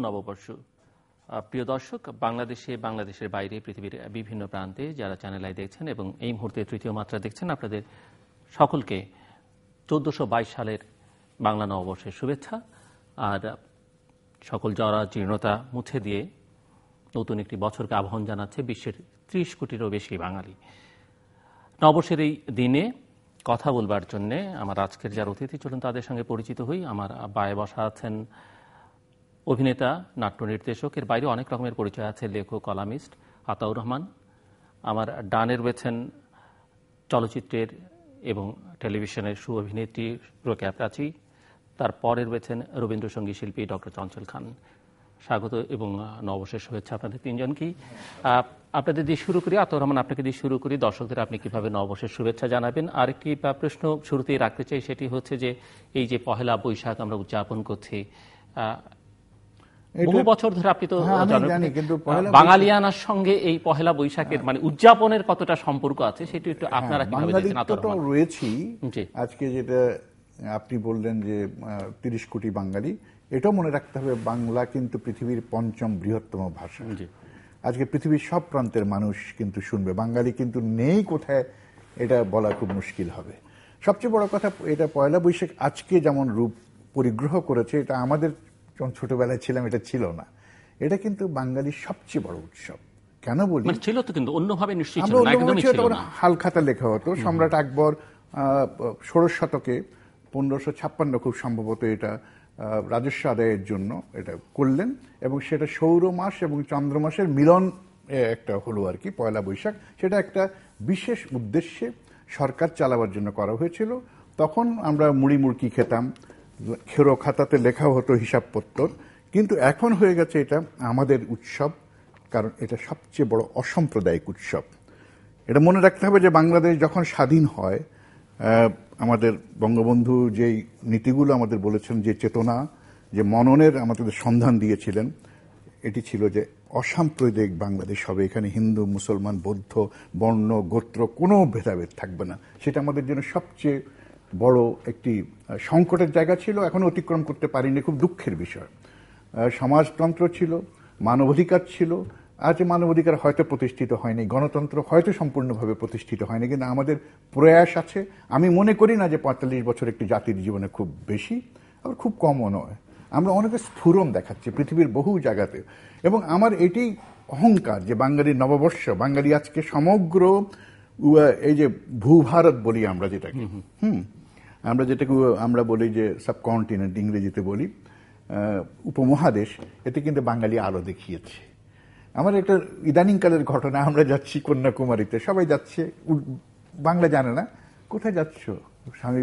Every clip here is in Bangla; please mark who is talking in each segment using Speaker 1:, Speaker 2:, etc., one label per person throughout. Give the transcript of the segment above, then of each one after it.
Speaker 1: নববর্ষ। প্রিয় দর্শক, বাংলাদেশের বাইরে পৃথিবীর বিভিন্ন প্রান্তে যারা চ্যানেল আই দেখছেন এবং এই মুহূর্তে তৃতীয় মাত্রা দেখছেন, আপনাদের সকলকে 1422 সালের বাংলা নববর্ষের শুভেচ্ছা। আর সকল জরা জীর্ণতা মুছে দিয়ে নতুন একটি বছরকে আহ্বান জানাচ্ছে বিশ্বের 30 কোটিরও বেশি বাঙালি। নববর্ষের এই দিনে কথা বলবার জন্য আমার আজকের যারা অতিথি, চলুন তাদের সঙ্গে পরিচিত হই। আমার বায়ে বসা আছেন অভিনেতা, নাট্য নির্দেশক, এর বাইরে অনেক রকমের পরিচয় আছে, লেখক, কলামিস্ট আতাউর রহমান। আমার ডানে রয়েছেন চলচ্চিত্রের এবং টেলিভিশনের সুঅভিনেত্রী রোকেয়া প্রাচী। তারপরে রয়েছেন রবীন্দ্রসঙ্গীত শিল্পী ডক্টর চঞ্চল খান। স্বাগত এবং নববর্ষের শুভেচ্ছা আপনাদের তিনজনকেই। আপনাদের দিয়ে শুরু করি, আতাউর রহমান আপনাকে দিয়ে শুরু করি। দর্শকদের আপনি কিভাবে নববর্ষের শুভেচ্ছা জানাবেন? আরেকটি প্রশ্ন শুরুতেই রাখতে চাই, সেটি হচ্ছে যে এই যে পহেলা বৈশাখ আমরা উদযাপন করছি, বহু বছর ধরে আপনি তো জানেন, কিন্তু বাঙালিয়ানার সঙ্গে এই পহেলা বৈশাখের মানে উদযাপনের কতটা সম্পর্ক আছে সেটি একটু আপনারা কিভাবে দেখছেন?
Speaker 2: রয়েছি আজকে যেটা আপনি বললেন যে 30 কোটি বাঙালি, এটাও মনে রাখতে হবে বাংলা কিন্তু পৃথিবীর 5ম বৃহত্তম ভাষা। আজকে পৃথিবীর সব প্রান্তের মানুষ কিন্তু শুনবে, বাঙালি কিন্তু নেই কোথায় এটা বলা খুব মুশকিল হবে। সবচেয়ে বড় কথা, এটা পয়লা বৈশাখ আজকে যেমন রূপ পরিগ্রহ করেছে, এটা আমাদের যখন ছোটবেলায় ছিলাম এটা ছিল না। এটা কিন্তু বাঙালির সবচেয়ে বড় উৎসব। কেন বলি,
Speaker 1: ছিল তো কিন্তু অন্যভাবে নিশ্চয়ই
Speaker 2: হালখাতা লেখা হতো। সম্রাট আকবর 16 শতকে 1556 খুব সম্ভবত এটা রাজস্ব আদায়ের জন্য এটা করলেন, এবং সেটা সৌর মাস এবং চন্দ্র মাসের মিলন একটা হলো আর কি পয়লা বৈশাখ। সেটা একটা বিশেষ উদ্দেশ্যে সরকার চালাবার জন্য করা হয়েছিল। তখন আমরা মুড়ি মুড়কি খেতাম, খেরো খাতাতে লেখা হতো হিসাবপত্র, কিন্তু এখন হয়ে গেছে এটা আমাদের উৎসব, কারণ এটা সবচেয়ে বড় অসাম্প্রদায়িক উৎসব। এটা মনে রাখতে হবে যে বাংলাদেশ যখন স্বাধীন হয়, আমাদের বঙ্গবন্ধু যেই নীতিগুলো আমাদের বলেছেন, যে চেতনা, যে মননের আমাদের সন্ধান দিয়েছিলেন, এটি ছিল যে অসাম্প্রদায়িক বাংলাদেশ হবে। এখানে হিন্দু, মুসলমান, বৌদ্ধ, বর্ণ, গোত্র কোনো ভেদাভেদ থাকবে না। সেটা আমাদের জন্য সবচেয়ে বড় একটি সংকটের জায়গা ছিল, এখনো অতিক্রম করতে পারিনি, খুব দুঃখের বিষয়। সমাজতন্ত্র ছিল, মানবাধিকার ছিল। আজ মানবাধিকার হয়তো প্রতিষ্ঠিত হয়নি, গণতন্ত্র হয়তো সম্পূর্ণভাবে প্রতিষ্ঠিত হয়নি, কিন্তু আমাদের প্রয়াস আছে। আমি মনে করি না যে 45 বছর একটি জাতির জীবনে খুব বেশি, আবার খুব কমও নয়। আমরা অনেকে স্ফুরণ দেখাচ্ছি পৃথিবীর বহু জায়গাতে, এবং আমার এটি অহংকার যে বাঙালির নববর্ষ, বাঙালি আজকে সমগ্র এই যে ভূভারত বলি আমরা যেটাকে, আমরা বলি যে সাবকন্টিনেন্ট ইংরেজিতে বলি, উপমহাদেশ, এতে কিন্তু বাঙালি আলো দেখিয়েছে। আমার একটা ইদানিংকালের ঘটনা, আমরা যাচ্ছি কন্যাকুমারীতে, সবাই যাচ্ছে, বাংলা জানে না, কোথায় যাচ্ছ? স্বামী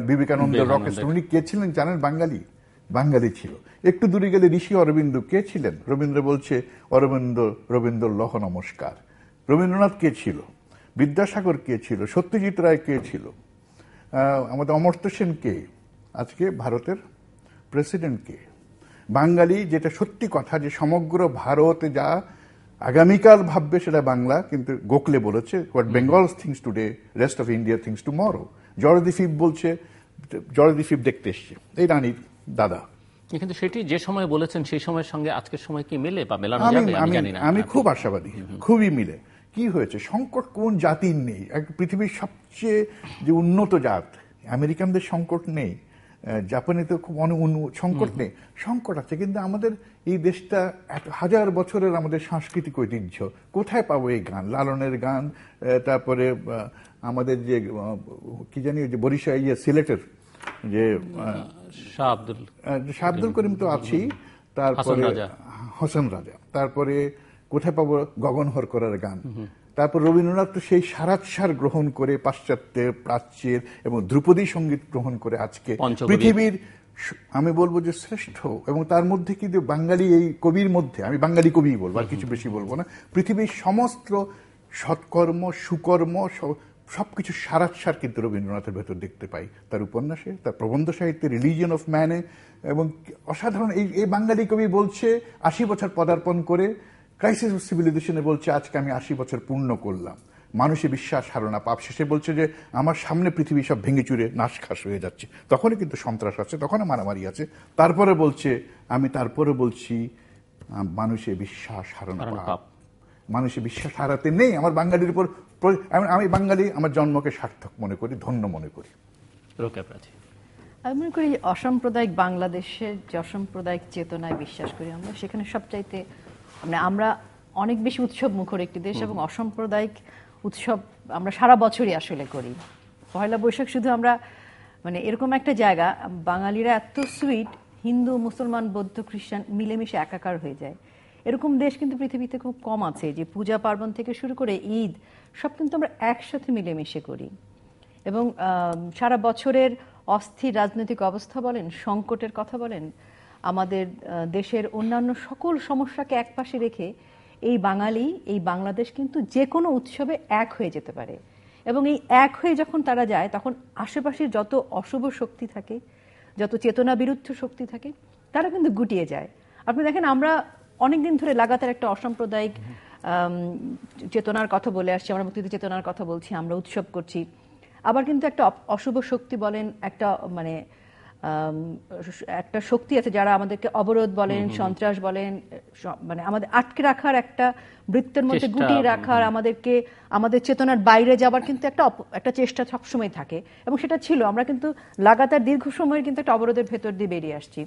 Speaker 2: বিবেকানন্দ রকেট, উনি কে ছিলেন জানেন? বাঙালি ছিল। একটু দূরে গেলে ঋষি অরবিন্দ, কে ছিলেন? রবীন্দ্র বলছে রবীন্দ্র লহ নমস্কার। রবীন্দ্রনাথ কে ছিল? বিদ্যাসাগর কে ছিল? সত্যজিৎ রায় কে ছিল? আমাদের অমর্ত্য সেন কে? আজকে ভারতের প্রেসিডেন্ট কে? বাঙালি, যেটা সত্যি কথা যে সমগ্র ভারত যা আগামীকাল ভাববে সেটা বাংলা, কিন্তু গোখলে বলেছে what Bengal things today, rest of India things tomorrow. George ফিফ বলছে, জর্জ ফিফ দেখতে এসছে, এই রানীর দাদা।
Speaker 1: কিন্তু সেটি যে সময় বলেছেন সেই সময়ের সঙ্গে আজকের সময় কি মেলে বা মেলানো যাবে?
Speaker 2: আমি খুব আশাবাদী, খুবই মিলে। কি হয়েছে, সংকট কোন জাতির নেই? পৃথিবীর সবচেয়ে যে উন্নত জাত, আমেরিকানদের সংকট নেই, জাপানে তো খুব সংকট নেই, সংকট আছে, কিন্তু আমাদের এই দেশটা 1000 বছরের আমাদের সাংস্কৃতিক ঐতিহ্য, কোথায় পাবো এই গান, লালনের গান, তারপরে আমাদের যে কি জানি যে বরিশাল সিলেটের যে
Speaker 1: শাহ
Speaker 2: আব্দুল করিম তো আছেই, তারপরে হোসেন রাজা, তারপরে কোথায় পাবো গগন হরকরার গান, তারপর রবীন্দ্রনাথ তো সেই সারাৎসার গ্রহণ করে পাশ্চাত্যের, প্রাচ্যের এবং ধ্রুপদী সঙ্গীত গ্রহণ করে আজকে পৃথিবীর আমি বলবো যে শ্রেষ্ঠ, এবং তার মধ্যে কিন্তু বাঙালি এই কবির মধ্যে, আমি বাঙালি কবি বলবো, আর কিছু বেশি বলবো না, পৃথিবীর সমস্ত সৎকর্ম, সুকর্ম, সবকিছু সারাৎসার কিন্তু রবীন্দ্রনাথের ভেতর দেখতে পাই, তার উপন্যাসে, তার প্রবন্ধ সাহিত্যে, রিলিজিয়ন অফ ম্যানে। এবং অসাধারণ এই বাঙালি কবি বলছে 80 বছর পদার্পণ করে ক্রাইসিস অফ সিভিলাইজেশনে বলছে আজকে আমি 80 বছর পূর্ণ করলাম। মানুষের বিশ্বাস হারানো পাপ। শেষে বলছে যে আমার সামনে পৃথিবী সব ভেঙে চুরে নাশখাস হয়ে যাচ্ছে, তখনই কিন্তু সন্ত্রাস আছে, তখনই মারামারি আছে। তারপরে বলছে তারপরে বলছি মানুষের বিশ্বাস হারানো পাপ। মানুষের বিশ্বাস হারাতে নেই। আমার বাঙালির উপর, আমি বাঙালি, আমার জন্মকে সার্থক মনে করি, ধন্য মনে করি।
Speaker 3: আমি মনে করি অসাম্প্রদায়িক বাংলাদেশের যে অসাম্প্রদায়িক চেতনায় বিশ্বাস করি আমরা, সেখানে সবচাইতে মানে আমরা অনেক বেশি উৎসব মুখর একটি দেশ, এবং অসাম্প্রদায়িক উৎসব আমরা সারা বছরই আসলে করি। পয়লা বৈশাখ শুধু আমরা মানে এরকম একটা জায়গা, বাঙালিরা এত সুইট, হিন্দু মুসলমান বৌদ্ধ খ্রিস্টান মিলেমিশে একাকার হয়ে যায়। এরকম দেশ কিন্তু পৃথিবীতে খুব কম আছে, যে পূজা পার্বণ থেকে শুরু করে ঈদ সব কিন্তু আমরা একসাথে মিলেমিশে করি। এবং সারা বছরের অস্থির রাজনৈতিক অবস্থা বলেন, সংকটের কথা বলেন, আমাদের দেশের অন্যান্য সকল সমস্যাকে একপাশে রেখে এই বাঙালি, এই বাংলাদেশ কিন্তু যে কোনো উৎসবে এক হয়ে যেতে পারে। এবং এই এক হয়ে যখন তারা যায়, তখন আশেপাশের যত অশুভ শক্তি থাকে, যত চেতনা বিরুদ্ধ শক্তি থাকে, তারা কিন্তু গুটিয়ে যায়। আপনি দেখেন, আমরা অনেকদিন ধরে লাগাতার একটা অসাম্প্রদায়িক চেতনার কথা বলে আসছি, আমরা মুক্তিযুদ্ধ চেতনার কথা বলছি, আমরা উৎসব করছি। আবার কিন্তু একটা অশুভ শক্তি বলেন, একটা মানে একটা শক্তি আছে যারা আমাদেরকে অবরোধ বলেন, সন্ত্রাস বলেন, মানে আমাদের আটকে রাখার, একটা বৃত্তের মধ্যে গুটিয়ে রাখার, আমাদেরকে আমাদের চেতনার বাইরে যাবার কিন্তু একটা চেষ্টা সবসময় থাকে। এবং সেটা ছিল, আমরা কিন্তু লাগাতার দীর্ঘ সময়ের কিন্তু একটা অবরোধের ভেতর দিয়ে বেরিয়ে আসছি।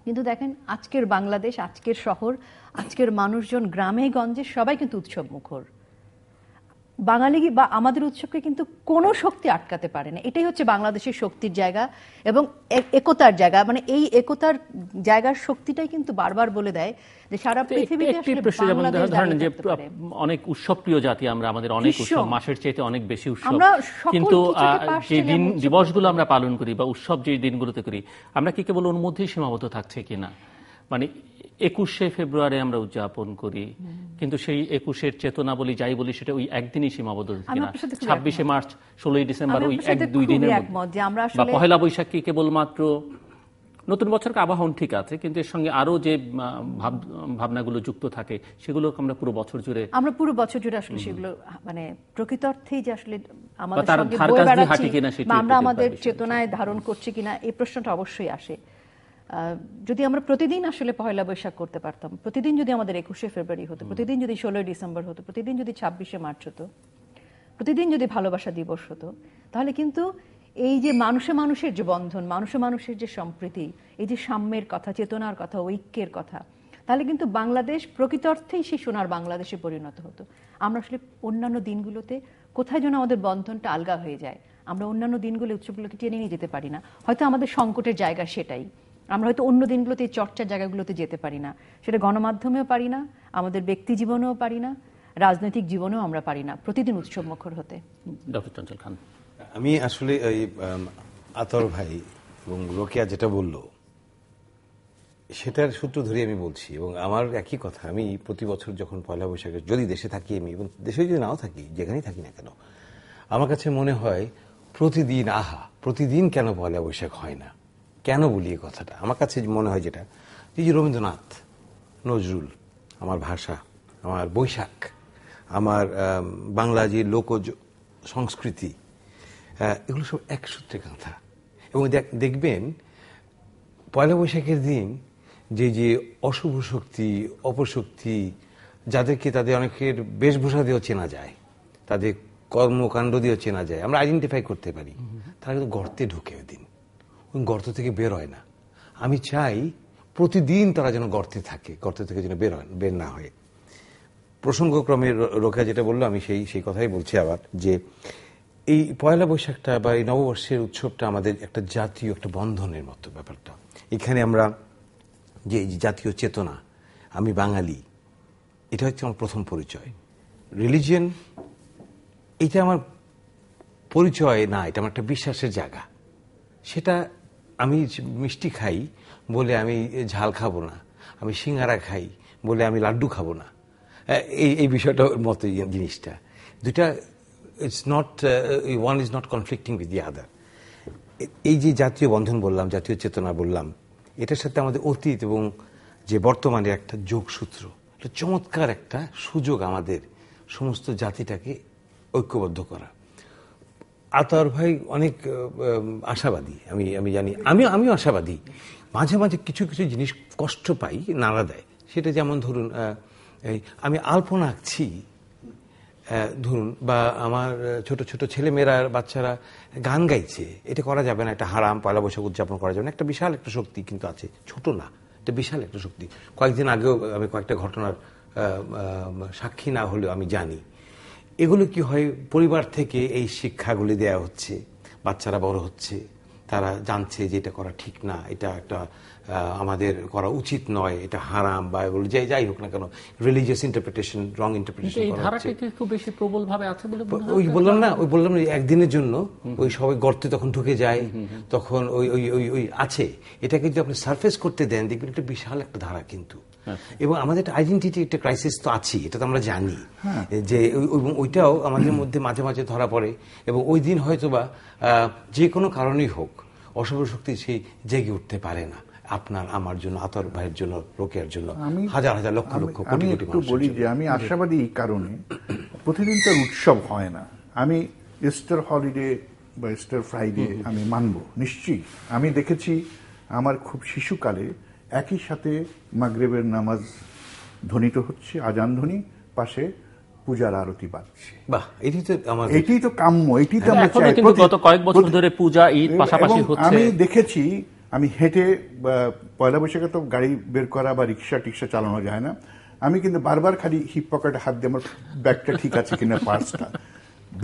Speaker 3: কিন্তু দেখেন, আজকের বাংলাদেশ, আজকের শহর, আজকের মানুষজন গ্রামে গঞ্জে সবাই কিন্তু উৎসব মুখর। বাঙালি বা আমাদের উৎসবকে কিন্তু কোনো শক্তি আটকাতে পারে না। এটাই হচ্ছে বাংলাদেশের শক্তির জায়গা এবং একতার জায়গা। মানে এই একতার জায়গার শক্তিটাই কিন্তু বারবার বলে দেয় যে সারা পৃথিবীতে আসলে বাংলাদেশ দাঁড়িয়ে থাকতে পারে।
Speaker 1: অনেক উৎসব প্রিয় জাতি আমরা, আমাদের অনেক উৎসব, মাসের চাইতে অনেক বেশি উৎসব।
Speaker 3: কিন্তু
Speaker 1: যে দিন দিবসগুলো আমরা পালন করি বা উৎসব যে দিনগুলোতে করি, আমরা কি কেবল ওর মধ্যেই সীমাবদ্ধ থাকছে কিনা? মানে 21শে ফেব্রুয়ারি আমরা উদযাপন করি, কিন্তু সেই 21-এর চেতনা বলি, যাই বলি, সেটা ওই একদিনই সীমাবদ্ধ কিনা? 26শে মার্চ, 16ই ডিসেম্বর, ওই 1-2 দিনের মধ্যে, বা পহেলা বৈশাখ কি কেবলমাত্র নতুন বছরকে আবাহন ঠিক আছে, কিন্তু এর সঙ্গে আরো যে ভাবনাগুলো যুক্ত থাকে, সেগুলো আমরা পুরো বছর জুড়ে আসলে সেগুলো মানে প্রকৃত অর্থেই যে আসলে আমাদের সঙ্গে বয়ে বেড়াচ্ছি, আমরা আমাদের চেতনায় ধারণ করছি কিনা, এই প্রশ্নটা অবশ্যই আসে। যদি আমরা প্রতিদিন আসলে পহেলা বৈশাখ করতে পারতাম, প্রতিদিন যদি আমাদের 21শে ফেব্রুয়ারি হতো, প্রতিদিন যদি 16ই ডিসেম্বর হতো, প্রতিদিন যদি 26শে মার্চ হতো, প্রতিদিন যদি ভালোবাসা দিবস হতো, তাহলে কিন্তু এই যে মানুষের যে বন্ধন, মানুষের যে সম্প্রীতি, এই যে সাম্যের কথা, চেতনার কথা, ঐক্যের কথা, তাহলে কিন্তু বাংলাদেশ প্রকৃত অর্থেই সেই সোনার বাংলাদেশে পরিণত হতো। আমরা আসলে অন্যান্য দিনগুলোতে কোথায় যেন আমাদের বন্ধনটা আলগা হয়ে যায়। আমরা অন্যান্য দিনগুলো, উৎসবগুলোকে টেনে নিয়ে যেতে পারি না। হয়তো আমাদের সংকটের জায়গা সেটাই। আমরা হয়তো অন্য দিনগুলোতে, চর্চার জায়গাগুলোতে যেতে পারি না, সেটা গণমাধ্যমেও পারি না, আমাদের ব্যক্তি জীবনেও পারি না, রাজনৈতিক জীবনেও আমরা পারি না প্রতিদিন উৎসব মুখর হতে। ডক্টর চঞ্চল খান,
Speaker 4: আমি আসলে ওই আতর ভাই এবং রোকেয়া যেটা বললো সেটার সূত্র ধরে আমি বলছি, এবং আমার একই কথা। আমি প্রতি বছর যখন পয়লা বৈশাখে, যদি দেশে থাকি আমি, এবং দেশে যদি নাও থাকি, যেখানেই থাকি না কেন, আমার কাছে মনে হয় প্রতিদিন কেন পয়লা বৈশাখ হয় না? কেন বলি এই কথাটা? আমার কাছে মনে হয় যেটা, যে রবীন্দ্রনাথ, নজরুল, আমার ভাষা, আমার বৈশাখ, আমার বাংলা যে লোক সংস্কৃতি, এগুলো সব এক সূত্রে গাঁথা। এবং দেখবেন পয়লা বৈশাখের দিন যে অশুভ শক্তি, অপশক্তি, যাদেরকে তাদের অনেকের বেশভূষা দিয়েও চেনা যায়, তাদের কর্মকাণ্ড দিয়েও চেনা যায়, আমরা আইডেন্টিফাই করতে পারি, তারা কিন্তু গর্তে ঢুকে ওই দিন, ওই গর্ত থেকে বের হয় না। আমি চাই প্রতিদিন তারা যেন গর্তে থাকে, গর্ত থেকে যেন বের না হয়। প্রসঙ্গক্রমে রোকেয়া যেটা বললো, আমি সেই কথাই বলছি আবার, যে এই পয়লা বৈশাখটা বা এই নববর্ষের উৎসবটা আমাদের একটা জাতীয় একটা বন্ধনের মতো ব্যাপারটা। এখানে আমরা যে জাতীয় চেতনা, আমি বাঙালি, এটা হচ্ছে আমার প্রথম পরিচয়। রিলিজিয়ন এটা আমার পরিচয় না, এটা আমার একটা বিশ্বাসের জায়গা। সেটা আমি মিষ্টি খাই বলে আমি ঝাল খাবো না, আমি সিঙ্গারা খাই বলে আমি লাড্ডু খাবো না, এই বিষয়টার মতো জিনিসটা। দুইটা one is not conflicting with the other. এই যে জাতীয় বন্ধন বললাম, জাতীয় চেতনা বললাম, এটার সাথে আমাদের অতীত এবং যে বর্তমানের একটা যোগসূত্র, একটা চমৎকার একটা সুযোগ আমাদের সমস্ত জাতিটাকে ঐক্যবদ্ধ করা। আতর ভাই অনেক আশাবাদী, আমি জানি, আমিও আশাবাদী। মাঝে মাঝে কিছু কিছু জিনিস কষ্ট পাই, নাড়া দেয়। সেটা যেমন ধরুন, আমি আলপনা আঁকছি ধরুন, বা আমার ছোট ছোট ছেলেমেয়েরা, বাচ্চারা গান গাইছে, এটা করা যাবে না, এটা হারাম, পয়লা বৈশাখ উদযাপন করা যাবে না। একটা বিশাল একটা শক্তি কিন্তু আছে, ছোট না, এটা বিশাল একটা শক্তি। কয়েকদিন আগেও আমি কয়েকটা ঘটনার সাক্ষী না হলেও আমি জানি। এগুলো কি হয়, পরিবার থেকে এই শিক্ষাগুলি দেয়া হচ্ছে, বাচ্চারা বড় হচ্ছে, তারা জানছে যে এটা করা ঠিক না, এটা একটা আমাদের করা উচিত নয়, এটা হারাম, বা এগুলো যাই হোক না কেন, রিলিজিয়াস ইন্টারপ্রিটেশন, রং ইন্টারপ্রিটেশন
Speaker 1: এই
Speaker 4: করা
Speaker 1: ধারাটা
Speaker 4: হচ্ছে।
Speaker 1: কি খুব বেশি প্রবল ভাবে আছে বলে মনে হয়?
Speaker 4: ওই বললাম না একদিনের জন্য ওই সবাই গর্তে তখন ঢুকে যায়, তখন ওই ওই ওই ওই আছে। এটাকে যদি আপনি সারফেস করতে দেন, দেখবেন এটা বিশাল একটা ধারা কিন্তু। এবং আমাদের একটা আইডেন্টিটি, একটা ক্রাইসিস তো আছে, এটা তো আমরা জানি যে ওইটাও আমাদের মধ্যে মাঝে মাঝে ধরা পড়ে। এবং ওই দিন হয়তোবা যে কোনো কারণেই হোক, অশুভ শক্তি সেই জেগে উঠতে পারে না। আপনার, আমার জন্য, আতর ভাইয়ের জন্য, রোকেয়ার জন্য, হাজার হাজার লক্ষ লক্ষ কোটি কোটি
Speaker 2: একটু বলি যে আমি আশাবাদী এই কারণে, প্রতিদিন তার উৎসব হয় না। আমি ইস্টার হলিডে বা ইস্টার ফ্রাইডে আমি মানব নিশ্চয়ই। আমি দেখেছি আমার খুব শিশুকালে একই সাথে মাগরিবের নামাজ ধ্বনিত হচ্ছে, আজান ধ্বনি, পাশে পূজার আরতি বাজছে।
Speaker 4: বাহ,
Speaker 2: এটি তো কাম্য, এটি তো আমরা চাই।
Speaker 1: কিন্তু গত কয়েক বছর ধরে পূজা, ঈদ পাশাপাশি হচ্ছে।
Speaker 2: আমি দেখেছি, আমি হেঁটে, পয়লা বৈশাখে তো গাড়ি বের করা বা রিক্সা টিক্সা চালানো যায় না, আমি কিন্তু বারবার খালি হিপ পকেটে হাত দিয়ে আমার ব্যাগটা ঠিক আছে কিনা, পার্সটা।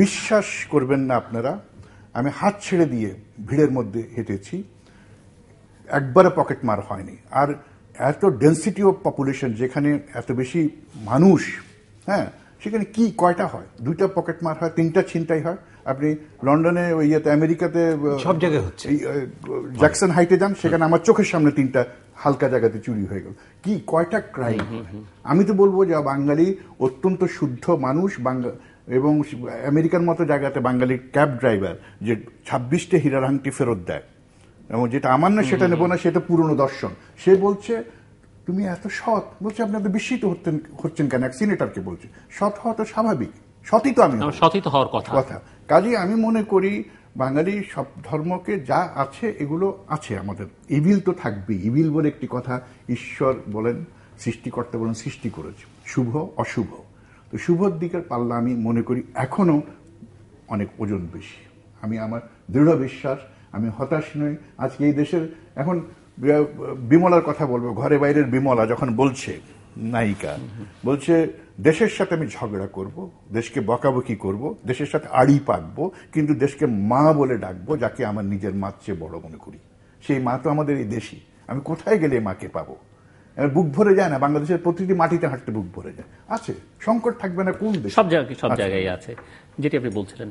Speaker 2: বিশ্বাস করবেন না আপনারা, আমি হাত ছেড়ে দিয়ে ভিড়ের মধ্যে হেঁটেছি, একবারে পকেট মার হয়নি। আর এত ডেন্সিটি অফ পপুলেশন, যেখানে এত বেশি মানুষ, হ্যাঁ, সেখানে কি কয়টা হয়? 2টা পকেট মার হয়, 3টা ছিনতাই হয়। আপনি লন্ডনে, ওই আমেরিকাতে
Speaker 4: সব জায়গায় হচ্ছে,
Speaker 2: জ্যাকসন হাইটে যান, সেখানে আমার চোখের সামনে 3টা হালকা জায়গাতে চুরি হয়ে গেল। কি কয়টা ক্রাইম! আমি তো বলবো যে বাঙালি অত্যন্ত শুদ্ধ মানুষ, এবং আমেরিকার মতো জায়গাতে বাঙালির ক্যাব ড্রাইভার যে 26টে হীরার আংটি ফেরত দেয়, এবং যেটা আমার না সেটা নেবো না, সেটা পুরনো দর্শন। সে বলছে তুমি এত সৎ, বলছে আপনি এত বিস্মিত হচ্ছেন কেন? এক সিনেটরকে বলছে সৎ হওয়া তো স্বাভাবিক, সতই তো আমি
Speaker 1: সতই তো হওয়ার কথা।
Speaker 2: কাজেই আমি মনে করি বাঙালি সব ধর্মকে যা আছে এগুলো আছে আমাদের, ইভিল তো থাকবেই। ইভিল বলে একটি কথা ঈশ্বর বলেন, সৃষ্টিকর্তা বলেন, সৃষ্টি করেছে শুভ অশুভ। তো শুভর দিকের পাল্লা আমি মনে করি এখনো অনেক ওজন বেশি। আমি আমার দৃঢ় বিশ্বাস, আমি হতাশ নই। আজকে এই দেশের, এখন বিমলার কথা বলবো, ঘরে বাইরের বিমলা যখন বলছে, নায়িকা বলছে দেশের সাথে আমি ঝগড়া করব, দেশকে বকাবকি করব, দেশের সাথে আড়ি পাকবো, কিন্তু দেশকে মা বলে ডাকবো, যাকে আমার নিজের মার চেয়ে বড় মনে করি। সেই মা তো আমাদের এই দেশই। আমি কোথায় গেলে মাকে পাবো? বুক ভরে যায় না? বাংলাদেশের প্রতিটি মাটিতে হাঁটতে বুক ভরে যায়। আছে, সংকট থাকবে না কোন দেশ?
Speaker 1: সব জায়গায় আছে, যেটি আপনি বলছিলেন।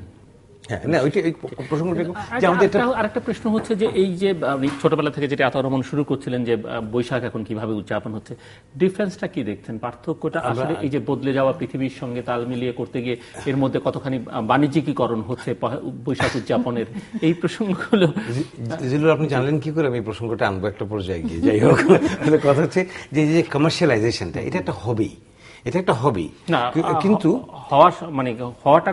Speaker 1: আরেকটা প্রশ্ন হচ্ছে যে এই যে ছোটবেলা থেকে যেটা আতাউর রহমান শুরু করছিলেন, যে বৈশাখ এখন কিভাবে উদযাপন হচ্ছে, ডিফারেন্সটা কি দেখছেন? পার্থক্যটা আসলে এই যে বদলে যাওয়া পৃথিবীর সঙ্গে তাল মিলিয়ে করতে গিয়ে এর মধ্যে কতখানি বাণিজ্যিকীকরণ হচ্ছে বৈশাখ উদযাপনের, এই প্রসঙ্গগুলো।
Speaker 4: জিলুর, আপনি জানলেন কি করে আমি এই প্রসঙ্গটা আনবো একটা পর্যায়ে গিয়ে? যাই হোক, কথা হচ্ছে যে কমার্শিয়ালাইজেশনটা, এটা একটা হবি, এটা একটা হবি, কিন্তু
Speaker 1: হওয়াটা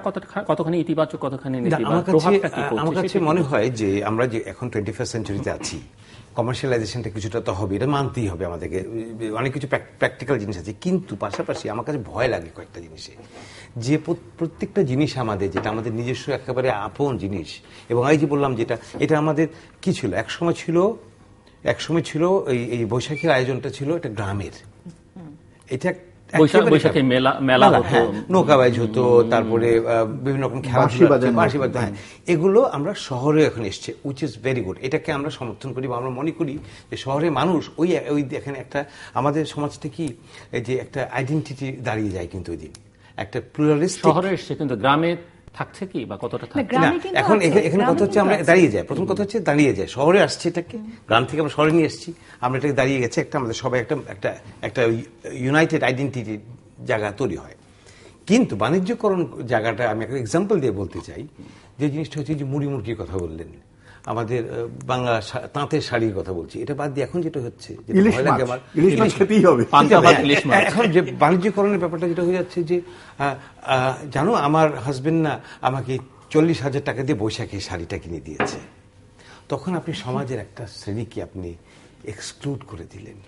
Speaker 1: কতখানি ইতিবাচক, কতখানি নেতিবাচক, প্রভাবটা কি পড়ছে?
Speaker 4: আমার কাছে মনে হয় যে আমরা যে এখন 21st সেঞ্চুরিতে আছি, কমার্শিয়ালাইজেশনটা কিছুটা তো হবে, এটা মানতেই হবে আমাদেরকে। অনেক কিছু প্র্যাকটিক্যাল জিনিস আছে, কিন্তু পাশাপাশি আমার কাছে ভয় লাগে কয়েকটা জিনিসে, যে প্রত্যেকটা জিনিস আমাদের, যেটা আমাদের নিজস্ব একেবারে আপন জিনিস, এবং এই যে বললাম যেটা, এটা আমাদের কি ছিল, একসময় ছিল এই বৈশাখীর আয়োজনটা ছিল এটা গ্রামের, এটা
Speaker 1: বৈশাখী মেলা হতো,
Speaker 4: নৌকাবাইজ হতো, তারপরে বিভিন্ন রকম খেলা, বাঁশি বাজতো। হ্যাঁ, এগুলো আমরা শহরে এখন এসছে, উইচ ইজ ভেরি গুড। এটাকে আমরা সমর্থন করি, বা আমরা মনে করি যে শহরের মানুষ ওই দেখেন একটা আমাদের সমাজটা কি যে একটা আইডেন্টিটি দাঁড়িয়ে যায়, কিন্তু ওই দিন একটা প্লুরালিস্টিক।
Speaker 1: শহরে এসছে, কিন্তু গ্রামে থাকছে কি, বা কতটা থাকছে
Speaker 4: না? এখন এখানে কথা হচ্ছে আমরা দাঁড়িয়ে যাই, প্রথম কথা হচ্ছে দাঁড়িয়ে যায়। শহরে আসছে এটাকে, গ্রাম থেকে আমরা শহরে নিয়ে এসেছি, আমরা এটাকে দাঁড়িয়ে গেছে, একটা আমাদের সবাই একটা ইউনাইটেড আইডেন্টিটি জায়গা তৈরি হয়। কিন্তু বাণিজ্যকরণ জায়গাটা আমি একটা এক্সাম্পল দিয়ে বলতে চাই, যে জিনিসটা হচ্ছে যে মুড়ি মুরগির কথা বললেন, আমাদের বাংলা তাঁতের শাড়ির কথা বলছি, এটা বাদ দিয়ে এখন যেটা হচ্ছে,
Speaker 2: ইলিশ মাছ খেতেই হবে।
Speaker 4: এখন যে বাণিজ্যকরণের ব্যাপারটা যেটা হয়ে যাচ্ছে যে জানো আমার হাজবেন্ড না আমাকে 40,000 টাকা দিয়ে বৈশাখী শাড়িটা কিনে দিয়েছে, তখন আপনি সমাজের একটা শ্রেণীকে আপনি এক্সক্লুড করে দিলেন।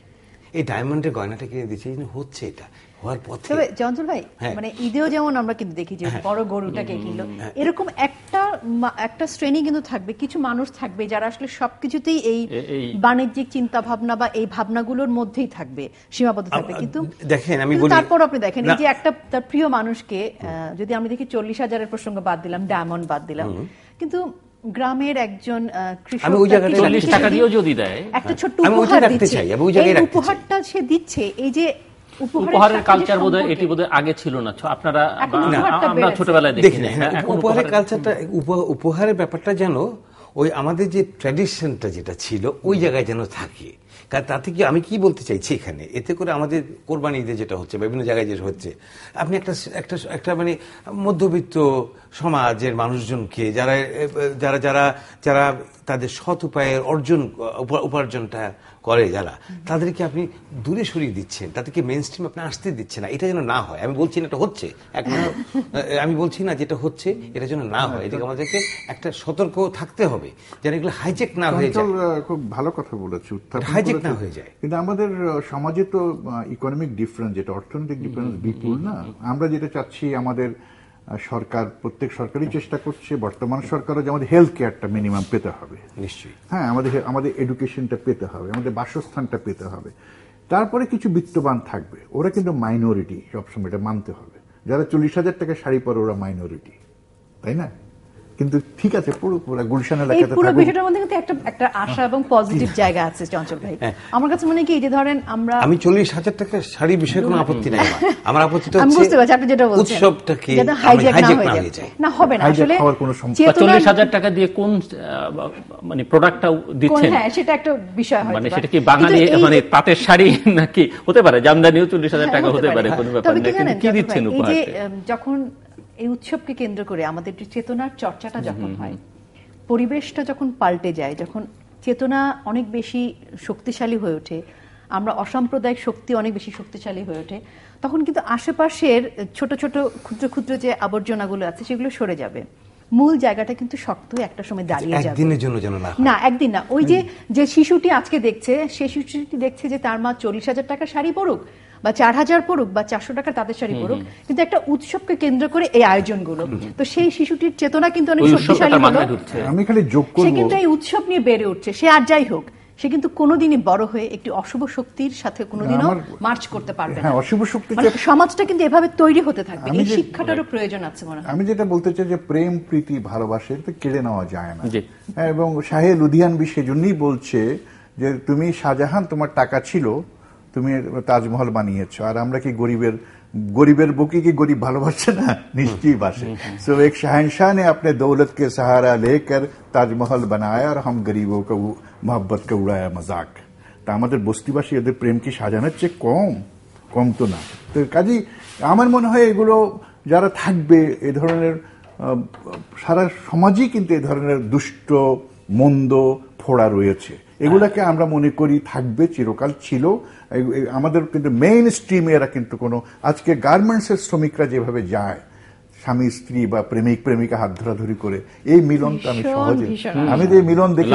Speaker 4: এই ডায়মন্ডের গয়নাটা কিনে দিয়েছে, এই হচ্ছে এটা হওয়ার পথে।
Speaker 3: তবে চঞ্চল ভাই, মানে ঈদেও যেমন আমরা কিন্তু দেখি যে বড় গরুটাকে কিনলো, এরকম একটা শ্রেণী কিন্তু থাকবে, কিছু মানুষ থাকবে যারা আসলে সবকিছুতেই এই বাণিজ্যিক চিন্তা ভাবনা বা এই ভাবনাগুলোর মধ্যেই থাকবে, সীমাবদ্ধ থাকবে। কিন্তু
Speaker 4: দেখেন আমি বলি,
Speaker 3: তারপর আপনি দেখেন এই যে একটা তার প্রিয় মানুষকে যদি আমি দেখি 40,000-এর প্রসঙ্গ বাদ দিলাম, ডায়মন্ড বাদ দিলাম, কিন্তু গ্রামের একজন কৃষক
Speaker 4: আমি ওই জায়গাটা
Speaker 1: 40 টাকা দিয়েও যদি দেয়,
Speaker 3: একটা ছোট্ট উপহার দিচ্ছে, এই উপহারটা সে দিচ্ছে, এই যে
Speaker 1: উপহারের কালচার বোধহয় এটি বোধহয় আগে ছিল না, আপনারা আমরা ছোটবেলায় দেখি না।
Speaker 4: উপহারের কালচারটা, উপহারের ব্যাপারটা যেন ওই আমাদের যে ট্র্যাডিশনটা যেটা ছিল ওই জায়গায় যেন থাকে। কারণ তাতে কি আমি কি বলতে চাইছি এখানে, এতে করে আমাদের কোরবানি ঈদে যেটা হচ্ছে, বিভিন্ন জায়গায় যেটা হচ্ছে, আপনি একটা মানে মধ্যবিত্ত সমাজের মানুষজনকে যারা যারা যারা যারা তাদের সৎ উপায়ের উপার্জনটা করে, যারা তাদেরকে আপনি দূরে সরিয়ে দিচ্ছেন, তাদেরকে মেইন স্ট্রিম আপনি আসতে দিচ্ছেন না। এটা যেন না হয়, আমি বলছি না এটা হচ্ছে, আমি বলছি না যেটা হচ্ছে এটা যেন না হয়, এটাকে আমাদেরকে একটা সতর্ক থাকতে হবে যেন এগুলো হাইজেক না হয়ে যায়।
Speaker 2: খুব ভালো কথা বলেছে,
Speaker 4: হাইজেক না হয়ে যায়।
Speaker 2: কিন্তু আমাদের সমাজে তো ইকোনমিক ডিফারেন্স, যেটা অর্থনৈতিক ডিফারেন্স বিপুল না। আমরা যেটা চাচ্ছি, আমাদের সরকার, প্রত্যেক সরকারই চেষ্টা করছে, বর্তমান সরকারও যে আমাদের হেলথ কেয়ারটা মিনিমাম পেতে হবে,
Speaker 4: নিশ্চয়ই,
Speaker 2: হ্যাঁ, আমাদের এডুকেশনটা পেতে হবে, আমাদের বাসস্থানটা পেতে হবে। তারপরে কিছু বিত্তবান থাকবে, ওরা কিন্তু মাইনরিটি, সবসময় এটা মানতে হবে। যারা 40,000 টাকা শাড়ি পরে ওরা মাইনরিটি, তাই না? কিন্তু ঠিক আছে, পুরো গুলশান এলাকাতে
Speaker 3: পুরো বিষয়টার মধ্যে কিন্তু একটা আশা এবং পজিটিভ জায়গা আছে চঞ্চল ভাই। আমার কাছে মনে কি, যে ধরেন আমি
Speaker 4: 40,000 টাকা শাড়ি বিষয়ে কোনো আপত্তি নাই আমার আপত্তিটা
Speaker 3: হচ্ছে, আমি বুঝতে পারছি আপনি যেটা বলছেন,
Speaker 4: উৎসবটাকে
Speaker 3: যাতে হাইজ্যাক না হয়ে যায়। না, হবে না আসলে
Speaker 1: 40,000 টাকা দিয়ে কোন মানে প্রোডাক্টটা দিচ্ছেন,
Speaker 3: হ্যাঁ সেটা একটা বিষয় হয়,
Speaker 1: মানে সেটা কি বাঙালি মানে তাঁতের শাড়ি নাকি হতে পারে জামদানিও 40,000 টাকা হতে পারে, কোনো ব্যাপার না, কিন্তু কি দিচ্ছেন উপহার?
Speaker 3: যখন এই উৎসবকে কেন্দ্র করে আমাদের চেতনার চর্চাটা যখন হয়, পরিবেশটা যখন পাল্টে যায়, যখন চেতনা অনেক বেশি শক্তিশালী হয়ে ওঠে, আমরা অসাম্প্রদায়িক শক্তি অনেক বেশি শক্তিশালী হয়ে ওঠে, তখন কিন্তু আশেপাশের ছোট ছোট ক্ষুদ্র ক্ষুদ্র যে আবর্জনাগুলো আছে সেগুলো সরে যাবে, মূল জায়গাটা কিন্তু শক্ত হয়ে একটা সময় দাঁড়িয়ে যাবে।
Speaker 4: একদিনের জন্য যেন না,
Speaker 3: একদিন না। ওই যে শিশুটি আজকে দেখছে, সেই শিশুটি দেখছে যে তার মা 40,000 টাকা শাড়ি পরুক বা 4,000 পড়ুক বা 400 টাকা তাদের শাড়ি পড়ুক, কিন্তু একটা উৎসবকে কেন্দ্র করে এই আয়োজনগুলো, তো সেই শিশুটির চেতনা কিন্তু অনেক শক্তিশালী হলো।
Speaker 2: আমি খালি যোগ করব,
Speaker 3: সে কিন্তু এই উৎসব নিয়ে বেড়ে উঠছে, সে আর যাই হোক, সে কিন্তু কোনোদিনই বড় হয়ে একটি অশুভ শক্তির সাথে কোনোদিনও মার্চ করতে পারবে না।
Speaker 2: হ্যাঁ, অশুভ শক্তি,
Speaker 3: সমাজটা কিন্তু এভাবে তৈরি হতে থাকবে। এই শিক্ষাটারও প্রয়োজন আছে মনে হয়।
Speaker 2: আমি যেটা বলতে চাই যে প্রেম, প্রীতি, ভালোবাসা এটা কেড়ে নেওয়া যায় না। এবং শাহে লুধিয়ানবি সেজন্যই বলছে যে তুমি শাহজাহান, তোমার টাকা ছিল, তুমি তাজমহল বানিয়েছো, আর আমরা কি গরিবের বুকে কি গরিব ভালোবাসে না? নিশ্চয়ই বাসে। সো এক শাহনशाह ने अपने दौलत के सहारा लेकर ताजमहल बनाया और हम गरीबों को मोहब्बत का उड़ाया मजाक। তা আমাদের বস্তিবাসী এদের প্রেম কি শাহজাহানের চেয়ে কম তো না। তো কাজেই আমার মনে হয় এগুলো যারা থাকবে, এ ধরনের সারা সমাজই কিন্তু এ ধরনের দুষ্ট মন্দ ফোড়া রয়েছে, এগুলাকে আমরা মনে করি থাকবে, চিরকাল ছিল। আমাদের কিন্তু মেইন স্ট্রিমে এরা কিন্তু কোনো, আজকে গার্মেন্টসের শ্রমিকরা যেভাবে যায় স্বামী স্ত্রী বা প্রেমিক প্রেমিকা হাত ধরাধরি করে, এই মিলনটা আমি যে মিলন দেখি,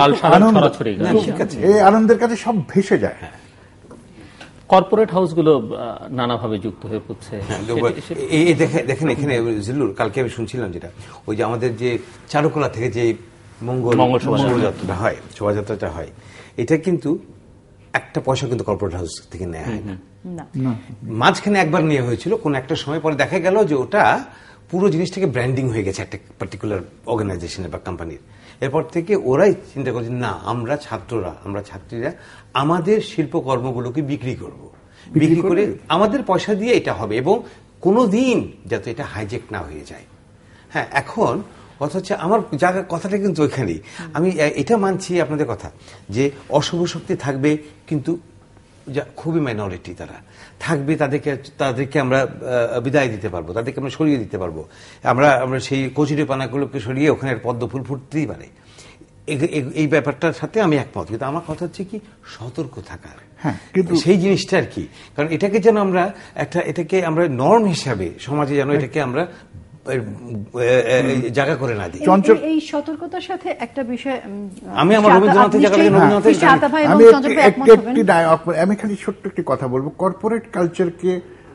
Speaker 2: এই আনন্দের কাছে সব ভেসে যায়।
Speaker 1: কর্পোরেট হাউসগুলো নানাভাবে যুক্ত হয়ে পড়ছে।
Speaker 4: দেখেন এখানে জিল্লুর, কালকে আমি শুনছিলাম যেটা, ওই যে আমাদের যে চারুকলা থেকে যে মঙ্গল শোভাযাত্রাটা হয়, এটা কিন্তু একটা পয়সা কিন্তু কর্পোরেট হাউস থেকে নেওয়া হয় না। মাঝখানে একবার নেওয়া হয়েছিল কোন একটা সময়, পরে দেখা গেল যে ওটা পুরো জিনিসটাকে ব্র্যান্ডিং হয়ে গেছে একটা পার্টিকুলার অর্গানাইজেশনের বা কোম্পানির। এরপর থেকে ওরাই চিন্তা করছে, না আমরা ছাত্রীরা আমাদের শিল্পকর্মগুলোকে বিক্রি করে আমাদের পয়সা দিয়ে এটা হবে, এবং কোনোদিন যাতে এটা হাইজেক না হয়ে যায়। হ্যাঁ, এখন কথা হচ্ছে, আমার কথাটা কিন্তু ওইখানেই, আমি এটা মানছি আপনাদের কথা যে অশুভ শক্তি থাকবে, কিন্তু খুবই মাইনরিটি তারা থাকবে, তাদেরকে আমরা বিদায় দিতে পারবো, তাদেরকে আমরা সরিয়ে দিতে পারবো, আমরা সেই কচুরি পানাগুলোকে সরিয়ে ওখানে পদ্ম ফুল ফুটতেই পারে। এই ব্যাপারটার সাথে আমি একমত, কিন্তু আমার কথা হচ্ছে কি সতর্ক থাকার,
Speaker 2: হ্যাঁ, কিন্তু
Speaker 4: সেই জিনিসটা আর কি। কারণ এটাকে যেন আমরা এটাকে আমরা নর্ম হিসাবে সমাজে যেন এটাকে আমরা জায়গা করে না দিই।
Speaker 3: এই সতর্কতার সাথে একটা বিষয়
Speaker 4: আমি আমার রবীন্দ্রনাথের জায়গায়
Speaker 2: আমি খালি ছোট্ট একটি কথা বলবো, কর্পোরেট কালচারকে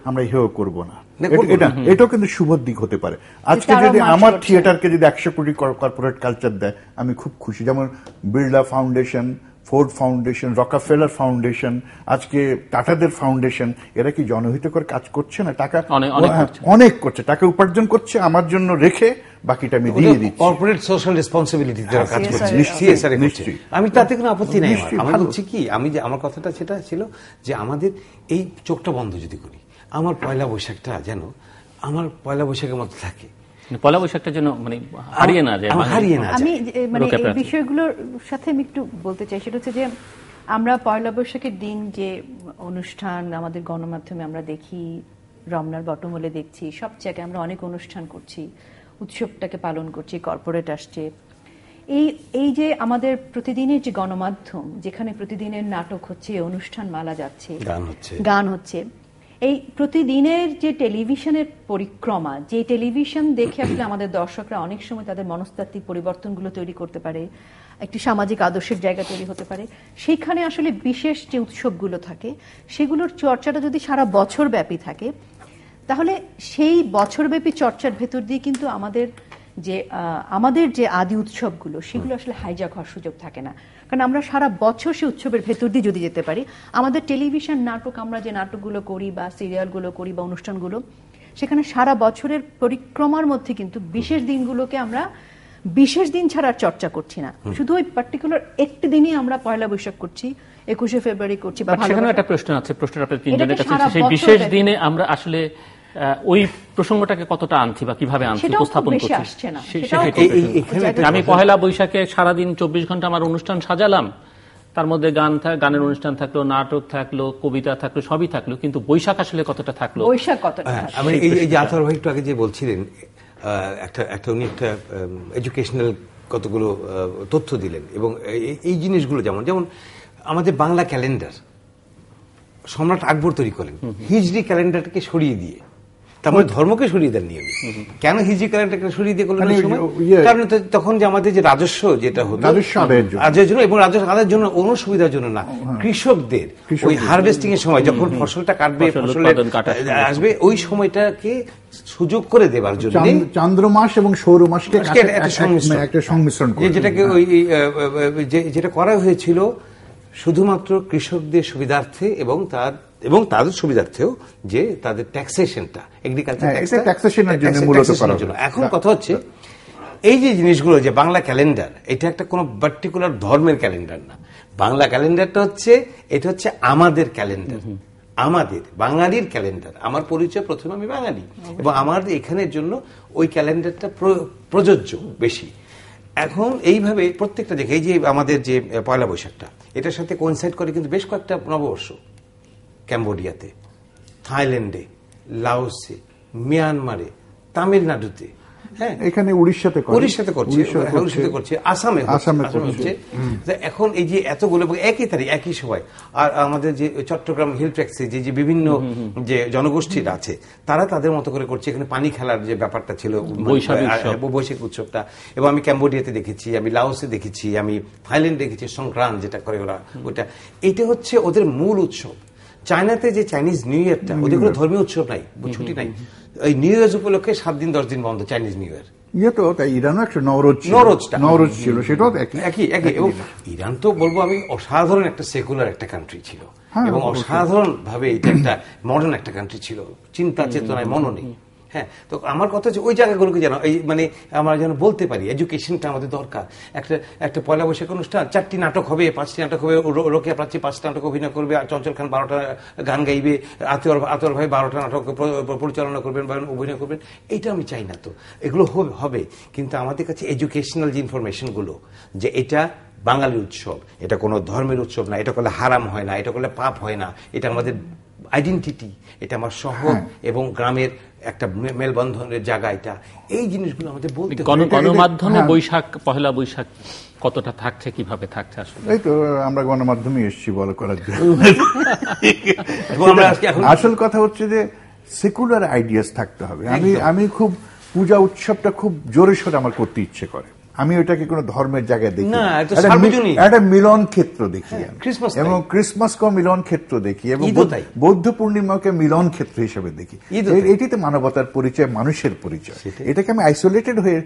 Speaker 2: আমরা হেয় করব না, এটাও কিন্তু শুভ দিক হতে পারে। আজকে যদি আমার থিয়েটারকে যদি 100 কোটি কর্পোরেট কালচার দেয় আমি খুব খুশি। যেমন Birla foundation, Ford foundation, Rockefeller foundation, আজকে টাটাদের ফাউন্ডেশন, এরা কি জনহিতকর কাজ করছে না? টাকা অনেক করছে, টাকা উপার্জন করছে, আমার জন্য রেখে বাকিটা আমি দিয়ে দিচ্ছি।
Speaker 4: কর্পোরেট সোশ্যাল রেসপন্সিবিলিটি যারা কাজ করছে, নিশ্চয়ই আমি তাতে কোনো আপত্তি নেই। আমার বলছি কি, আমার কথাটা সেটা ছিল যে আমাদের এই চোখটা বন্ধ যদি করি, আমার পয়লা বৈশাখটা যেন আমার পয়লা বৈশাখের মধ্যে থাকে,
Speaker 1: পয়লা বৈশাখটা যেন মানে হারিয়ে না যায়।
Speaker 3: আমি মানে এই বিষয়গুলোর সাথে আমি একটু বলতে চাই, সেটা হচ্ছে যে আমরা পয়লা বৈশাখের দিন যে অনুষ্ঠান আমাদের গণমাধ্যমে আমরা দেখি, রমনার বটমূলে দেখছি, সব জায়গায় আমরা অনেক অনুষ্ঠান করছি, উৎসবটাকে পালন করছি, কর্পোরেট আসছে। এই যে আমাদের প্রতিদিনের যে গণমাধ্যম, যেখানে প্রতিদিনের নাটক হচ্ছে, অনুষ্ঠান মালা যাচ্ছে, গান হচ্ছে, এই প্রতিদিনের যে টেলিভিশনের পরিক্রমা, যে টেলিভিশন দেখে আসলে আমাদের দর্শকরা অনেক সময় তাদের মনস্তাত্ত্বিক পরিবর্তনগুলো তৈরি করতে পারে, একটি সামাজিক আদর্শের জায়গা তৈরি হতে পারে, সেইখানে আসলে বিশেষ যে উৎসবগুলো থাকে সেগুলোর চর্চাটা যদি সারা বছর ব্যাপী থাকে, তাহলে সেই বছরব্যাপী চর্চার ভেতর দিয়ে কিন্তু আমাদের যে আদি উৎসবগুলো সেগুলো আসলে হাইজ্যাক হওয়ার সুযোগ থাকে না। কারণ আমরা সারা বছর সেই উৎসবের ভেতর দিয়ে যদি যেতে পারি, আমাদের টেলিভিশন নাটক, আমরা যে নাটকগুলো করি বা সিরিয়ালগুলো করি বা অনুষ্ঠানগুলো, সেখানে সারা বছরের পরিক্রমার মধ্যে কিন্তু বিশেষ দিনগুলোকে আমরা বিশেষ দিন ছাড়া চর্চা করছি না, শুধু ওই পার্টিকুলার একটি দিনই আমরা পয়লা বৈশাখ করছি, 21শে ফেব্রুয়ারি করছি। বা
Speaker 1: সেখানে একটা প্রশ্ন আছে, প্রশ্নটা আপনাদের তিনজনের কাছে, সেই বিশেষ দিনে আমরা আসলে ওই প্রসঙ্গটাকে কতটা আনছি বা কিভাবে আনছি, উপস্থাপন করছি। আমি পহেলা বৈশাখে সারাদিন 24 ঘন্টা আমার অনুষ্ঠান সাজালাম, তার মধ্যে গানের অনুষ্ঠান থাকলো, নাটক থাকলো, কবিতা থাকলো, সবই থাকলো, কিন্তু বৈশাখ আসলে কতটা থাকলো,
Speaker 3: বৈশাখ কতটা।
Speaker 4: আমি এই যে আতর ভাই একটু আগে যে বলছিলেন, উনি একটা এডুকেশনাল কতগুলো তথ্য দিলেন, এবং এই জিনিসগুলো যেমন আমাদের বাংলা ক্যালেন্ডার সম্রাট আকবর তৈরি করেন হিজরি ক্যালেন্ডারটাকে সরিয়ে দিয়ে, তার মানে ধর্মকে সরিয়ে দেননি। কেন হিজরি ক্যালেন্ডারকে সরিয়ে দিয়ে করলেন? কারণ তখন যে আমাদের যে রাজস্ব যেটা হতো আদায়ের জন্য, এবং রাজস্ব আদায়ের জন্য অনুসুবিধার জন্য না, কৃষকদের ওই হারভেস্টিং এর সময় যখন ফসলটা কাটবে, ফসলের আসবে, ওই সময়টাকে সুযোগ করে দেবার জন্য
Speaker 2: চান্দ্রমাস এবং সৌরমাসকে একটা সংমিশ্রণ,
Speaker 4: যেটাকে ওই যেটা করা হয়েছিল শুধুমাত্র কৃষকদের সুবিধার্থে এবং তাদের সুবিধার্থেও, যে তাদের ট্যাক্সেশনটা, এগ্রিকালচার ট্যাক্সেশনের জন্য। এখন কথা হচ্ছে এই যে জিনিসগুলো, যে বাংলা ক্যালেন্ডার, এটা একটা কোনো পার্টিকুলার ধর্মের ক্যালেন্ডার না। বাংলা ক্যালেন্ডারটা হচ্ছে আমাদের ক্যালেন্ডার, আমাদের বাঙালির ক্যালেন্ডার। আমার পরিচয় প্রথমে আমি বাঙালি, এবং আমার এখানের জন্য ওই ক্যালেন্ডারটা প্রযোজ্য বেশি। এখন এইভাবে প্রত্যেকটা জায়গায়, এই যে আমাদের যে পয়লা বৈশাখটা, এটার সাথে কোইনসাইড করে কিন্তু বেশ কয়েকটা নববর্ষ, ক্যাম্বোডিয়াতে, থাইল্যান্ডে, লাওসে, মিয়ানমারে, তামিলনাড়ুতে, হ্যাঁ, এখানে উড়িষ্যাতে করছে, আসামে হচ্ছে। এখন এই যে এতগুলো একই তারিখ, একই সময়, আর আমাদের যে চট্টগ্রাম হিল ট্র্যাক্সে যে বিভিন্ন যে জনগোষ্ঠীরা আছে, তারা তাদের মতো করে করছে। এখানে পানি খেলার যে ব্যাপারটা ছিল, বৈশাখ উৎসবটা, এবং আমি ক্যাম্বোডিয়াতে দেখেছি, আমি লাওসে দেখেছি, আমি থাইল্যান্ডে দেখেছি সংক্রান্ত যেটা করে ওরা, ওটা এটা হচ্ছে ওদের মূল উৎসব। চায়নাতে যে চাইনিজ নিউ ইয়ারটা, ওদের কোনো ধর্মীয় উৎসব নাই, ছুটি নাই, এই নিউ ইয়ার উপলক্ষে 7 দিন 10 দিন বন্ধ চাইনিজ নিউ ইয়ার।
Speaker 2: ইরানও একটা নওরোজ ছিল, সেটাও একই। এবং
Speaker 4: ইরান তো বলবো আমি অসাধারণ একটা সেকুলার একটা কান্ট্রি ছিল, এবং অসাধারণ ভাবে এটা একটা মডার্ন একটা কান্ট্রি ছিল, চিন্তা চেতনায় মননে। হ্যাঁ, তো আমার কথা হচ্ছে ওই জায়গাগুলোকে যেন মানে আমরা যেন বলতে পারি, এডুকেশনটা আমাদের দরকার। একটা পয়লা বৈশাখ অনুষ্ঠান, 4টি নাটক হবে, 5টি নাটক হবে, রোকেয়া প্রাচী 5টা নাটক অভিনয় করবে, আর চঞ্চল খান 12টা গান গাইবে, আতর ভাই 12টা নাটক পরিচালনা করবেন বা অভিনয় করবেন। এইটা আমি চাই না। তো এগুলো হবে, কিন্তু আমাদের কাছে এডুকেশনাল যে ইনফরমেশনগুলো, যে এটা বাঙালি উৎসব, এটা কোনো ধর্মের উৎসব না, এটা করলে হারাম হয় না, এটা করলে পাপ হয় না, এটা আমাদের আইডেন্টিটি, এটা আমার শহর এবং গ্রামের একটা মেলবন্ধনের জায়গা, এটা এই জিনিসগুলো আমাদের বলতে হবে।
Speaker 1: গণমাধ্যমে বৈশাখ, পহেলা বৈশাখ কতটা থাকছে, কিভাবে থাকছে আসলে?
Speaker 2: এই তো আমরা গণমাধ্যমে এসেছি বল করার জন্য। আসল কথা হচ্ছে যে সেকুলার আইডিয়াস থাকতে হবে। আমি খুব পূজা উৎসবটা খুব জোরে সোরে আমার করতে ইচ্ছে করে। আমি ওইটাকে কোনো ধর্মের জায়গায় দেখি না, একটা মিলন ক্ষেত্র দেখি এবং ক্রিসমাসকেও মিলন ক্ষেত্র দেখি এবং বৌদ্ধ পূর্ণিমাকে মিলন ক্ষেত্র হিসেবে দেখি। এটিতে মানবতার পরিচয়, মানুষের পরিচয়। এটাকে আমি আইসোলেটেড হয়ে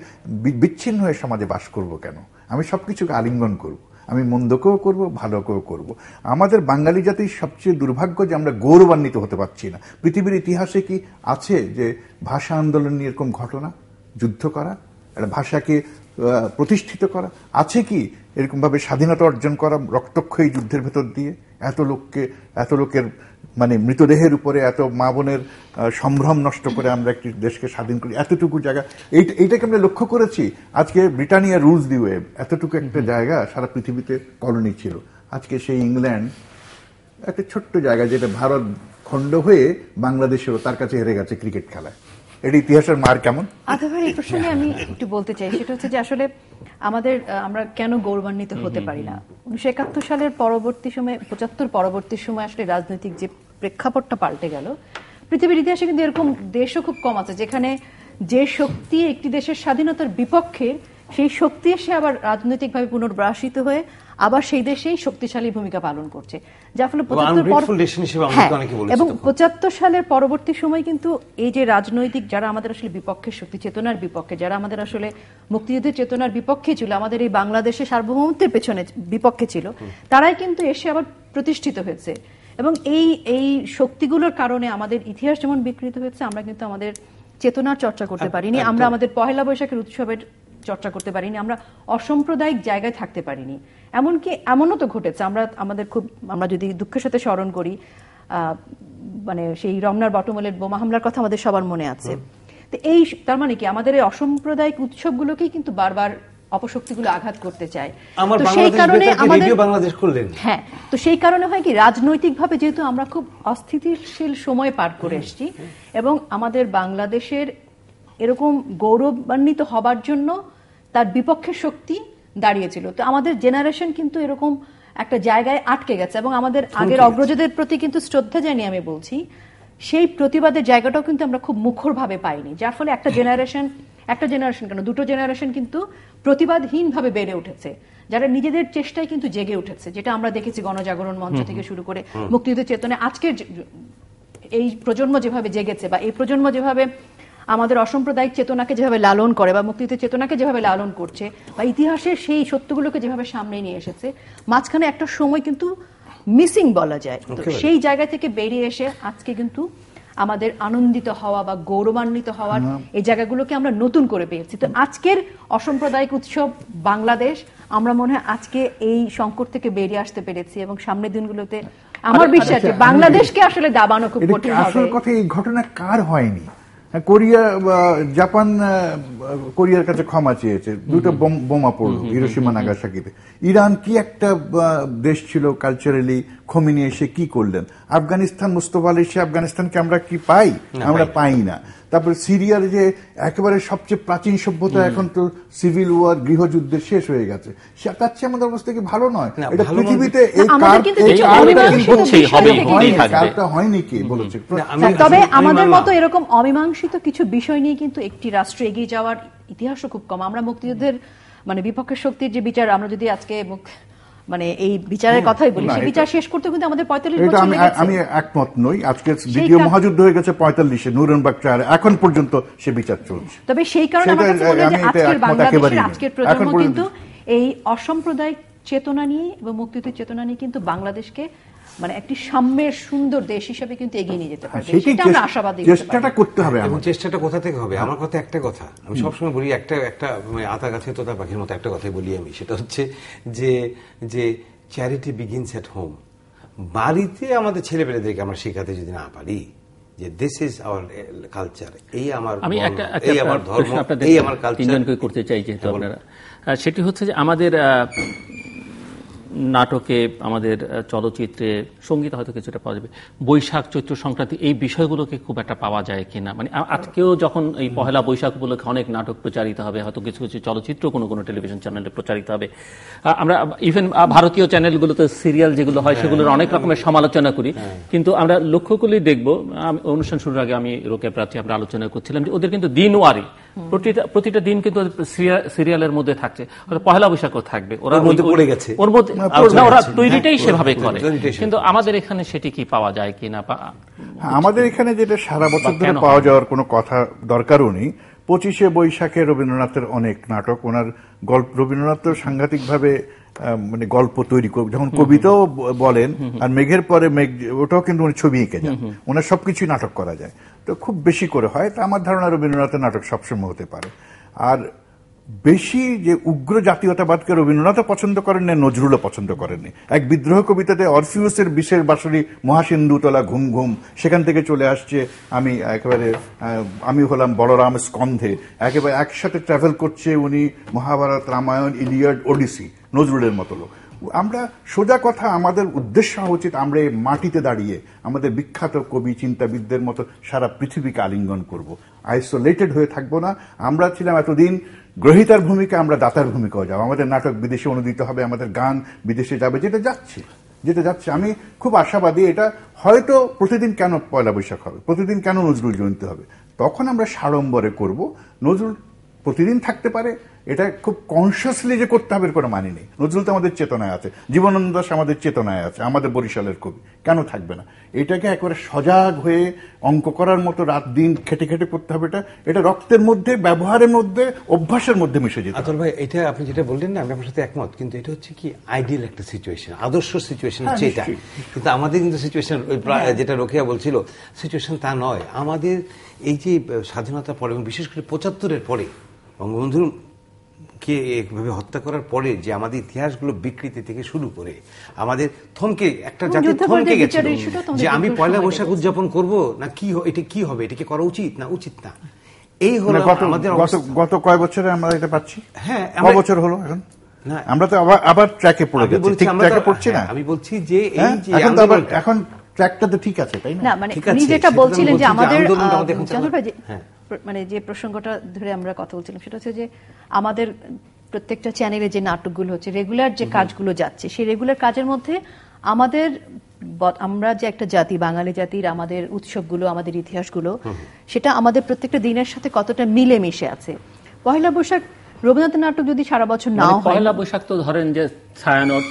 Speaker 2: বিচ্ছিন্ন হয়ে সমাজে বাস করব কেন? আমি সবকিছুকে আলিঙ্গন করব, আমি মন্দকেও করব, ভালোকেও করব। আমাদের বাঙালি জাতির সবচেয়ে দুর্ভাগ্য যে আমরা গৌরবান্বিত হতে পারছি না। পৃথিবীর ইতিহাসে কি আছে যে ভাষা আন্দোলন নিয়ে এরকম ঘটনা, যুদ্ধ করা, একটা ভাষাকে প্রতিষ্ঠিত করা? আছে কি এরকম ভাবে স্বাধীনতা অর্জন করা রক্তক্ষয়ী যুদ্ধের ভেতর দিয়ে? এত লোকের মানে মৃতদেহের উপরে এত মা বোনের সম্ভ্রম নষ্ট করে আমরা একটি দেশকে স্বাধীন করি, এতটুকু জায়গা। এইটাকে আমরা লক্ষ্য করেছি। আজকে ব্রিটানিয়া রুলস দি ওয়েব, এতটুকু একটা জায়গা সারা পৃথিবীতে কলোনি ছিল। আজকে সেই ইংল্যান্ড একটা ছোট্ট জায়গা, যেটা ভারত খণ্ড হয়ে বাংলাদেশেও তার কাছে হেরে গেছে ক্রিকেট খেলায়। এটা ইতিহাসের মার কেমন?
Speaker 3: আচ্ছা, এই প্রসঙ্গে আমি একটু বলতে চাই, সেটা হচ্ছে যে আসলে আমরা কেন গৌরবান্বিত হতে পারি না? 1971 সালের পরবর্তী সময়, 75 পরবর্তী সময় আসলে রাজনৈতিক যে প্রেক্ষাপটটা পাল্টে গেল, পৃথিবীর ইতিহাসে কিন্তু এরকম দেশও খুব কম আছে যেখানে যে শক্তি একটি দেশের স্বাধীনতার বিপক্ষে, সেই শক্তি এসে আবার রাজনৈতিকভাবে পুনর্বাসিত হয়ে আবার সেই দেশেই শক্তিশালী ভূমিকা পালন করছে, যার ফলে 75 সালের পরবর্তী সময় কিন্তু এই যে রাজনৈতিক যারা আমাদের আসলে বিপক্ষে, শক্তি চেতনার বিপক্ষে, যারা আমাদের আসলে মুক্তিযুদ্ধের চেতনার বিপক্ষে ছিল, আমাদের এই বাংলাদেশের সার্বভৌমত্বের পেছনে বিপক্ষে ছিল, তারাই কিন্তু এসে আবার প্রতিষ্ঠিত হয়েছে। এবং এই শক্তিগুলোর কারণে আমাদের ইতিহাস যেমন বিকৃত হয়েছে, আমরা কিন্তু আমাদের চেতনার চর্চা করতে পারিনি, আমরা আমাদের পহেলা বৈশাখের উৎসবের চর্চা করতে পারিনি, আমরা অসাম্প্রদায়িক জায়গায় থাকতে পারিনি। এমনকি এমনও তো ঘটেছে, আমরা যদি দুঃখের সাথে স্মরণ করি, মানে সেই রমনার বটমূলের বোমা হামলার কথা আমাদের সবার মনে আছে। তো তার মানে কি আমাদের এই অসাম্প্রদায়িক উৎসবগুলোকেই কিন্তু বারবার অপশক্তিগুলো আঘাত করতে চায়। তো সেই কারণে তো সেই কারণে হয় কি, রাজনৈতিকভাবে যেহেতু আমরা খুব অস্থিতিশীল সময় পার করে এসেছি এবং আমাদের বাংলাদেশের এরকম গৌরবান্বিত হবার জন্য তার বিপক্ষে শক্তি দাঁড়িয়েছিল। তো আমাদের জেনারেশন কিন্তু এরকম একটা জায়গায় আটকে গেছে এবং আমাদের আগের অগ্রজদের প্রতি কিন্তু শ্রদ্ধা জানিয়ে আমি বলছি, সেই প্রতিবাদের জায়গাটাও কিন্তু আমরা খুব মুখরভাবে পাইনি, যার ফলে একটা জেনারেশন কেন, দুটো জেনারেশন কিন্তু প্রতিবাদহীন ভাবে বেড়ে উঠেছে, যারা নিজেদের চেষ্টায় কিন্তু জেগে উঠেছে, যেটা আমরা দেখেছি গণজাগরণ মঞ্চ থেকে শুরু করে মুক্তিযুদ্ধের চেতনায় আজকের এই প্রজন্ম যেভাবে জেগেছে, বা এই প্রজন্ম যেভাবে আমাদের অসাম্প্রদায়িক চেতনাকে যেভাবে লালন করে বা মুক্তিযুদ্ধের চেতনাকে যেভাবে লালন করছে, বা ইতিহাসের সেই সত্যগুলোকে যেভাবে সামনে নিয়ে এসেছে, মাঝখানে একটা সময় কিন্তু মিসিং বলা যায়। তো সেই জায়গা থেকে বেরিয়ে এসে আজকে কিন্তু আমাদের আনন্দিত হওয়া বা গৌরবান্বিত হওয়ার এই জায়গাগুলোকে আমরা নতুন করে পেয়েছি। তো আজকের অসাম্প্রদায়িক উৎসব বাংলাদেশ, আমরা মনে হয় আজকে এই সংকট থেকে বেরিয়ে আসতে পেরেছি এবং সামনের দিনগুলোতে আমার বিশ্বাস যে বাংলাদেশকে আসলে দাবানো খুব কঠিন হবে।
Speaker 2: আসল কথা, এই ঘটনা কার হয়নি? জাপান কোরিয়ার কাছে ক্ষমা চেয়েছে, দুটো বোমা পড়লো হিরোশিমা নাগাসাকিতে। ইরান কি একটা দেশ ছিল কালচারালি, খোমেনি এসে কি করলেন? আফগানিস্তান, মুস্তফা আলী এসে আফগানিস্তানকে আমরা কি পাই? আমরা পাই না। তারপরে সিরিয়ার যে একেবারে সবচেয়ে প্রাচীন সভ্যতা, এখন তো সিভিল ওয়ার, গৃহযুদ্ধের শেষ হয়ে গেছে, তার চেয়ে আমাদের অবস্থা কি ভালো নয়? এটা পৃথিবীতে হয়নি কি বলেছে।
Speaker 3: তবে আমাদের মতো এরকম অমীমাংসিত কিছু বিষয় নিয়ে কিন্তু একটি রাষ্ট্র এগিয়ে যাওয়ার ইতিহাসও খুব কম। আমরা মুক্তিযুদ্ধের মানে বিপক্ষের শক্তির যে বিচার, আমরা যদি আজকে মানে এই বিচারের কথাই বলি, সেই বিচার শেষ করতে কিন্তু আমাদের 45 বছর লেগেছে।
Speaker 2: আমি একমত নই। আজকে দ্বিতীয় মহাযুদ্ধ হয়ে গেছে 45-এ নুরেনবার্গ ট্রায়ালে, এখন পর্যন্ত সে বিচার চলছে।
Speaker 3: তবে সেই কারণে আমার কাছে মনে হয় যে আজকের বাংলাদেশের আজকের প্রজন্ম কিন্তু এই অসাম্প্রদায়িক চেতনা নিয়ে এবং মুক্তিযুদ্ধের চেতনা নিয়ে কিন্তু বাংলাদেশকে মানে একটি সাম্যের সুন্দর দেশ হিসেবে কিন্তু এগিয়ে নিয়ে যেতে পারবে, সেটা আমরা আশাবাদী।
Speaker 2: চেষ্টাটা করতে হবে।
Speaker 4: এবং চেষ্টাটা কোথা থেকে হবে? আমার কথা একটা কথা আমি সবসময় বলি, একটা আতা গাছে তোতা পাখির মতো একটা কথাই বলি আমি, সেটা হচ্ছে যে চ্যারিটি বিগিনস এট হোম। বাড়িতে আমাদের ছেলেপেলেদেরকে আমরা শেখাতে যদি না পারি যে দিস ইজ আওয়ার কালচার, এই আমার ধর্ম, এই আমার কালচার,
Speaker 1: তিনজনকে করতে চাই যেহেতু আপনারা, সেটি হচ্ছে যে আমাদের নাটকে, আমাদের চলচ্চিত্রে, সঙ্গীত হয়তো কিছুটা পাওয়া যাবে, বৈশাখ চৈত্র সংক্রান্তি এই বিষয়গুলোকে খুব একটা পাওয়া যায় কিনা? মানে আজকেও যখন এই পহেলা বৈশাখ উপলক্ষে অনেক নাটক প্রচারিত হবে, হয়তো কিছু কিছু চলচ্চিত্র কোনো কোনো টেলিভিশন চ্যানেলে প্রচারিত হবে, আমরা ইভেন ভারতীয় চ্যানেলগুলোতে সিরিয়াল যেগুলো হয় সেগুলোর অনেক রকমের সমালোচনা করি, কিন্তু আমরা লক্ষ্য করলেই দেখব, অনুষ্ঠান শুরুর আগে আমি রোকেয়া প্রার্থী আমরা আলোচনা করছিলাম যে ওদের কিন্তু দিনওয়ারি প্রতিটা দিন কিন্তু সিরিয়ালের মধ্যে থাকছে, পহেলা বৈশাখও থাকবে, ওরা
Speaker 4: পড়ে গেছে,
Speaker 1: ওর মধ্যে ওরা তৈরিটাই সেভাবে করে, কিন্তু আমাদের এখানে সেটি কি পাওয়া যায় কিনা?
Speaker 2: আমাদের এখানে যেটা সারা বছর ধরে পাওয়া যাওয়ার কোনো কথা দরকারও নেই। 25শে বৈশাখে রবীন্দ্রনাথের অনেক নাটক, ওনার গল্প, রবীন্দ্রনাথ তো সাংঘাতিকভাবে মানে গল্প তৈরি করে, যখন কবিতাও বলেন, আর মেঘের পরে মেঘ, ওটাও কিন্তু উনি ছবি এঁকে যান, ওনার সবকিছুই নাটক করা যায়, তো খুব বেশি করে হয়। তা আমার ধারণা রবীন্দ্রনাথের নাটক সবসময় হতে পারে। আর বেশি যে উগ্র জাতীয়তাবাদকে রবীন্দ্রনাথ পছন্দ করেন না, নজরুলও পছন্দ করেননি। এক বিদ্রোহ কবিতাতে অরফিউসের বিশের বাঁশরি মহাসিন্ধুতলা ঘুম ঘুম, সেখান থেকে চলে আসছে আমি একেবারে আমি হলাম বলরাম স্কন্ধে, একেবারে একসাথে ট্রাভেল করছে উনি মহাভারত, রামায়ণ, ইলিয়াড, ওডিসি, নজরুলের মতো লোক। আমরা সোজা কথা, আমাদের উদ্দেশ্য হওয়া উচিত আমরা এই মাটিতে দাঁড়িয়ে আমাদের বিখ্যাত কবি চিন্তাবিদদের মতো সারা পৃথিবীকে আলিঙ্গন করব, আইসোলেটেড হয়ে থাকবো না। আমরা ছিলাম এতদিন গ্রহীতার ভূমিকা, আমরা দাতার ভূমিকাও যাব। আমাদের নাটক বিদেশে অনুদিত হবে, আমাদের গান বিদেশে যাবে, যেটা যাচ্ছে। আমি খুব আশাবাদী, এটা হয়তো প্রতিদিন কেন পয়লা বৈশাখ হবে, প্রতিদিন কেন নজরুল জয়ন্তী হবে, তখন আমরা সাড়ম্বরে করব। নজরুল প্রতিদিন থাকতে পারে, এটা খুব কনসিয়াসলি যে করতে হবে কোনো মানে নেই। নজরুল তো আমাদের চেতনায় আছে, জীবনানন্দ দাশ আমাদের চেতনায় আছে, আমাদের বরিশালের কবি, কেন থাকবে না? এটাকে একেবারে সজাগ হয়ে অঙ্ক করার মতো রাত দিন খেটে খেটে করতে হবে। এটা রক্তের মধ্যে, ব্যবহারের মধ্যে, অভ্যাসের মধ্যে মিশে যেতে।
Speaker 4: আতর ভাই, এটা আপনি যেটা বললেন না, আমি আপনার সাথে একমত, কিন্তু এটা হচ্ছে কি আইডিয়াল একটা সিচুয়েশন, আদর্শ সিচুয়েশন হচ্ছে এটা, কিন্তু আমাদের কিন্তু সিচুয়েশন যেটা রোকেয়া বলছিল সিচুয়েশন তা নয়। আমাদের এই যে স্বাধীনতার পরে এবং বিশেষ করে 75-এর পরে বঙ্গবন্ধুর কে এইভাবে হত্যা করার পরে যে আমাদের ইতিহাসগুলো বিকৃতি থেকে শুরু করে আমাদের থমকে, একটা জাতি থমকে গেছে যে আমি পয়লা বৈশাখ উদযাপন করব না, কি এটা কি হবে, এটাকে করা উচিত না উচিত না। এই হলো আমাদের
Speaker 2: গত কয় বছরে আমরা এটা পাচ্ছি।
Speaker 4: হ্যাঁ,
Speaker 2: কয় বছর হলো এখন? আমরা তো আবার ট্র্যাকে পড়ে যাচ্ছি, ঠিক ট্র্যাকে পড়ছি না।
Speaker 4: আমি বলছি যে এই যে
Speaker 2: এখন ট্র্যাকটা তো ঠিক আছে, তাই না?
Speaker 3: মানে উনি যেটা বলছিলেন যে আমাদের মানে যে প্রসঙ্গটা ধরে আমরা কথা বলছিলাম সেটা হচ্ছে যে আমাদের প্রত্যেকটা চ্যানেলে যে নাটকগুলো হচ্ছে, রেগুলার যে কাজগুলো যাচ্ছে, সেই রেগুলার কাজের মধ্যে আমরা যে একটা জাতি, বাঙালি জাতির আমাদের উৎসবগুলো, আমাদের ইতিহাসগুলো, সেটা আমাদের প্রত্যেকটা দিনের সাথে কতটা মিলে মিশে আছে। পয়লা বৈশাখ রবীন্দ্রনাথের নাটক যদি সারা বছর নাও হয়,
Speaker 1: পয়লা বৈশাখ তো ধরেন যে ছায়ানট,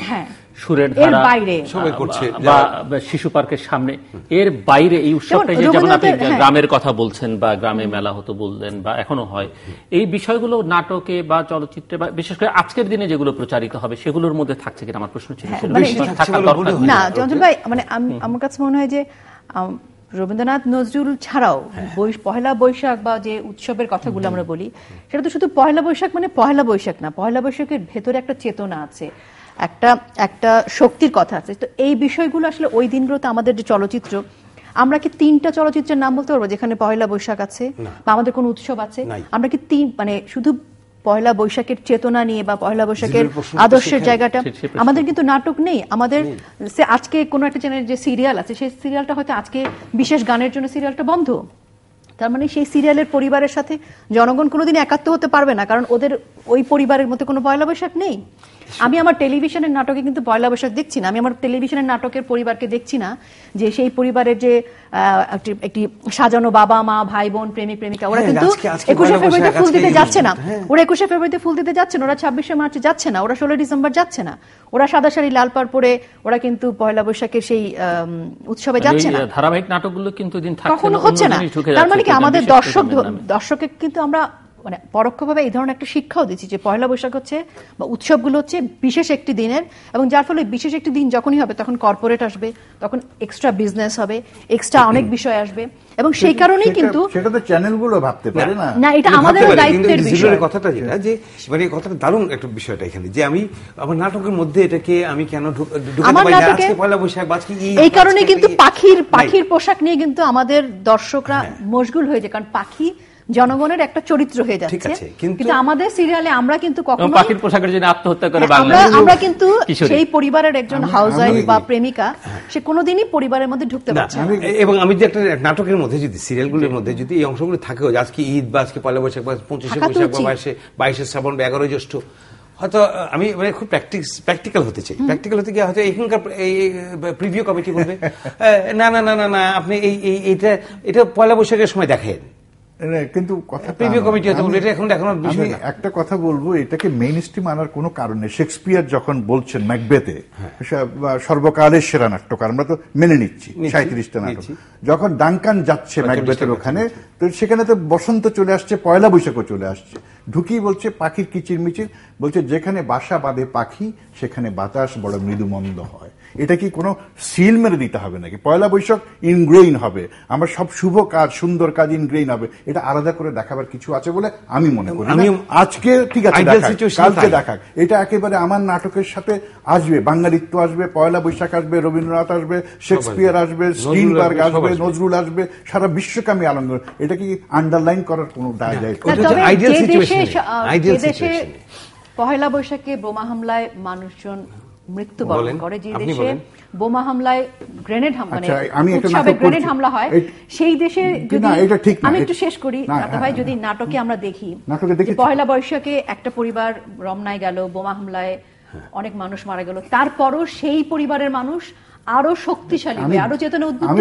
Speaker 1: সুরের
Speaker 3: ধারা, বাইরে
Speaker 1: সবাই করছে, বা শিশু পার্কের সামনে, এর বাইরে এই উৎসবটা, যেমন আপনি গ্রামের কথা বলছেন বা গ্রামে মেলা হতো বললেন বা এখনো হয়, এই বিষয়গুলো নাটকে বা চলচ্চিত্রে বা বিশেষ করে আজকের দিনে যেগুলো প্রচারিত হবে সেগুলোর মধ্যে থাকছে কিনা আমার প্রশ্ন ছিল।
Speaker 3: না জঞ্জল ভাই, মানে আমার কাছে মনে হয় যে রবীন্দ্রনাথ নজরুল ছাড়াও পহেলা বৈশাখ বা যে উৎসবের কথাগুলো আমরা বলি, সেটা তো শুধু পহেলা বৈশাখ মানে পহেলা বৈশাখ না, পহেলা বৈশাখের ভেতরে একটা চেতনা আছে, একটা শক্তির কথা আছে। তো এই বিষয়গুলো আসলে ওই দিনগুলোতে আমাদের যে চলচ্চিত্র, আমরা কি 3টা চলচ্চিত্রের নাম বলতে পারবো যেখানে পহেলা বৈশাখ আছে বা আমাদের কোনো উৎসব আছে? আমরা কি মানে শুধু পয়লা বৈশাখের চেতনা নিয়ে বা পয়লা বৈশাখের আদর্শের জায়গাটা, আমাদের কিন্তু নাটক নেই। আমাদের আজকে কোনো একটা চ্যানেলের যে সিরিয়াল আছে, সেই সিরিয়ালটা হয়তো আজকে বিশেষ গানের জন্য সিরিয়ালটা বন্ধ, তার মানে সেই সিরিয়ালের পরিবারের সাথে জনগণ কোনোদিন একাত্ম হতে পারবে না, কারণ ওদের ওই পরিবারের মধ্যে কোনো পয়লা বৈশাখ নেই। আমি আমার টেলিভিশনের নাটকে কিন্তু পয়লা বৈশাখ দেখছি না, আমি আমার টেলিভিশনের নাটকের পরিবারকে দেখছি না যে সেই পরিবারের যে একটি সাজানো বাবা মা ভাই বোন প্রেমিক প্রেমিকা, ওরা কিন্তু 21শে ফেব্রুয়ারিতে ফুল দিতে যাচ্ছে না, ওরা 21শে ফেব্রুয়ারিতে ফুল দিতে যাচ্ছে না, ওরা 26শে মার্চে যাচ্ছে না, ওরা 16 ডিসেম্বর যাচ্ছে না, ওরা সাদা শাড়ি লাল পাড় পরে ওরা কিন্তু পয়লা বৈশাখের সেই উৎসবে যাচ্ছে না।
Speaker 1: ধারাবাহিক নাটকগুলো কিন্তু
Speaker 3: কখনো হচ্ছে না। তার মানে কি আমাদের দর্শককে কিন্তু আমরা মানে পরোক্ষভাবে এই ধরনের একটা শিক্ষাও দিচ্ছি যে পয়লা বৈশাখ হচ্ছে বা উৎসবগুলো হচ্ছে বিশেষ একটি দিনের, এবং যার ফলে বিশেষ একটি দিন যখনই হবে তখন কর্পোরেট আসবে, তখন এক্সট্রা বিজনেস হবে, এক্সট্রা অনেক বিষয় আসবে, এবং সেই কারণেই কিন্তু
Speaker 2: সেটা তো চ্যানেলগুলো ভাবতে পারে না।
Speaker 3: না, এটা আমাদের দায়িত্বের বিষয়।
Speaker 4: কথাটা যেটা যে মানে কথাটা দারুণ একটা বিষয়টা এখানে যে আমি আমার নাটকের মধ্যে এটাকে আমি কেন ঢুকাতে পারি না, আজকে পয়লা বৈশাখ বা আজকে
Speaker 3: এই কারণে কিন্তু পাখির পোশাক নিয়ে কিন্তু আমাদের দর্শকরা মশগুল হয়ে যায়, কারণ পাখি জনগণের একটা চরিত্র হয়ে যাচ্ছে। কিন্তু আমাদের সিরিয়ালে আমরা কিন্তু কখনো
Speaker 1: পাখির পোশাকের জন্য আত্মহত্যা করে
Speaker 3: আমরা কিন্তু সেই পরিবারের একজন হাউসওয়াইফ বা প্রেমিকা সে কোনোদিনই পরিবারের মধ্যে ঢুকতে পারছে না।
Speaker 4: এবং আমি যে একটা নাটকের মধ্যে যদি সিরিয়ালগুলোর মধ্যে যদি এই অংশগুলো থাকেও, আজকে ঈদ বা আজকে পয়লা বৈশাখ বা 25শে বৈশাখ বা 22শে শ্রাবণ বা 11 জ্যৈষ্ঠ, হয়তো আমি মানে খুব প্র্যাকটিক্যাল হতে চাই। প্র্যাকটিক্যাল হতে গিয়ে হয়তো এখানকার এই প্রিভিউ কমিটি বলবে না না না না না আপনি এটা পয়লা বৈশাখের সময় দেখেন,
Speaker 2: কিন্তু কথা
Speaker 4: প্রিভিউ কমিটি হতে বলবে এটা এখন দেখানোর বিষয় না।
Speaker 2: একটা কথা বলবো, এটাকে মেইন স্ট্রিম আনার কোনো কারণ নেই। শেক্সপিয়ার যখন বলছেন ম্যাকবেথে সর্বকালের সেরা নাট্যকার, আমরা তো মেনে নিচ্ছি 37টা নাটক, যখন ডাঙ্কান যাচ্ছে ম্যাকবেথের ওখানে, তো সেখানে তো বসন্ত চলে আসছে, পয়লা বৈশাখও চলে আসছে, ঢুকিয়ে বলছে পাখির কিচিরমিচির, বলছে যেখানে বাসা বাঁধে পাখি সেখানে বাতাস বড় মৃদু মন্দ হয়। এটা কি কোনো সিল মেরে দিতে হবে নাকি? পয়লা বৈশাখ ইনগ্রেইন হবে, আমার সব শুভ কাজ সুন্দর কাজ ইনগ্রেইন হবে, এটা আলাদা করে দেখাবার কিছু আছে বলে আমি মনে করি। আজকে ঠিক আছে কালকে দেখাক, এটা একেবারে আমার নাটকের সাথে আসবে, বাঙালিত্ব আসবে, পয়লা বৈশাখ আসবে, রবীন্দ্রনাথ আসবে, শেক্সপিয়ার আসবে, স্টিনবার্গ আসবে, নজরুল আসবে, সারা বিশ্বকে আমি আনন্দ। এটা কি আন্ডারলাইন করার কোনো দায় যায়?
Speaker 3: পয়লা বৈশাখে বোমা হামলায় মানুষজন মৃত্যুবরণ করে, যে দেশে বোমা হামলায় গ্রেনেড গ্রেনেড হামলা হয়, সেই দেশে যদি আমি একটু শেষ করি ভাই, যদি নাটকে আমরা দেখি পয়লা বৈশাখে একটা পরিবার রমনায় গেল, বোমা হামলায় অনেক মানুষ মারা গেল, তারপরও সেই পরিবারের মানুষ আরো শক্তিশালী হয়ে আরো চেতনা উদ্বুদ্ধ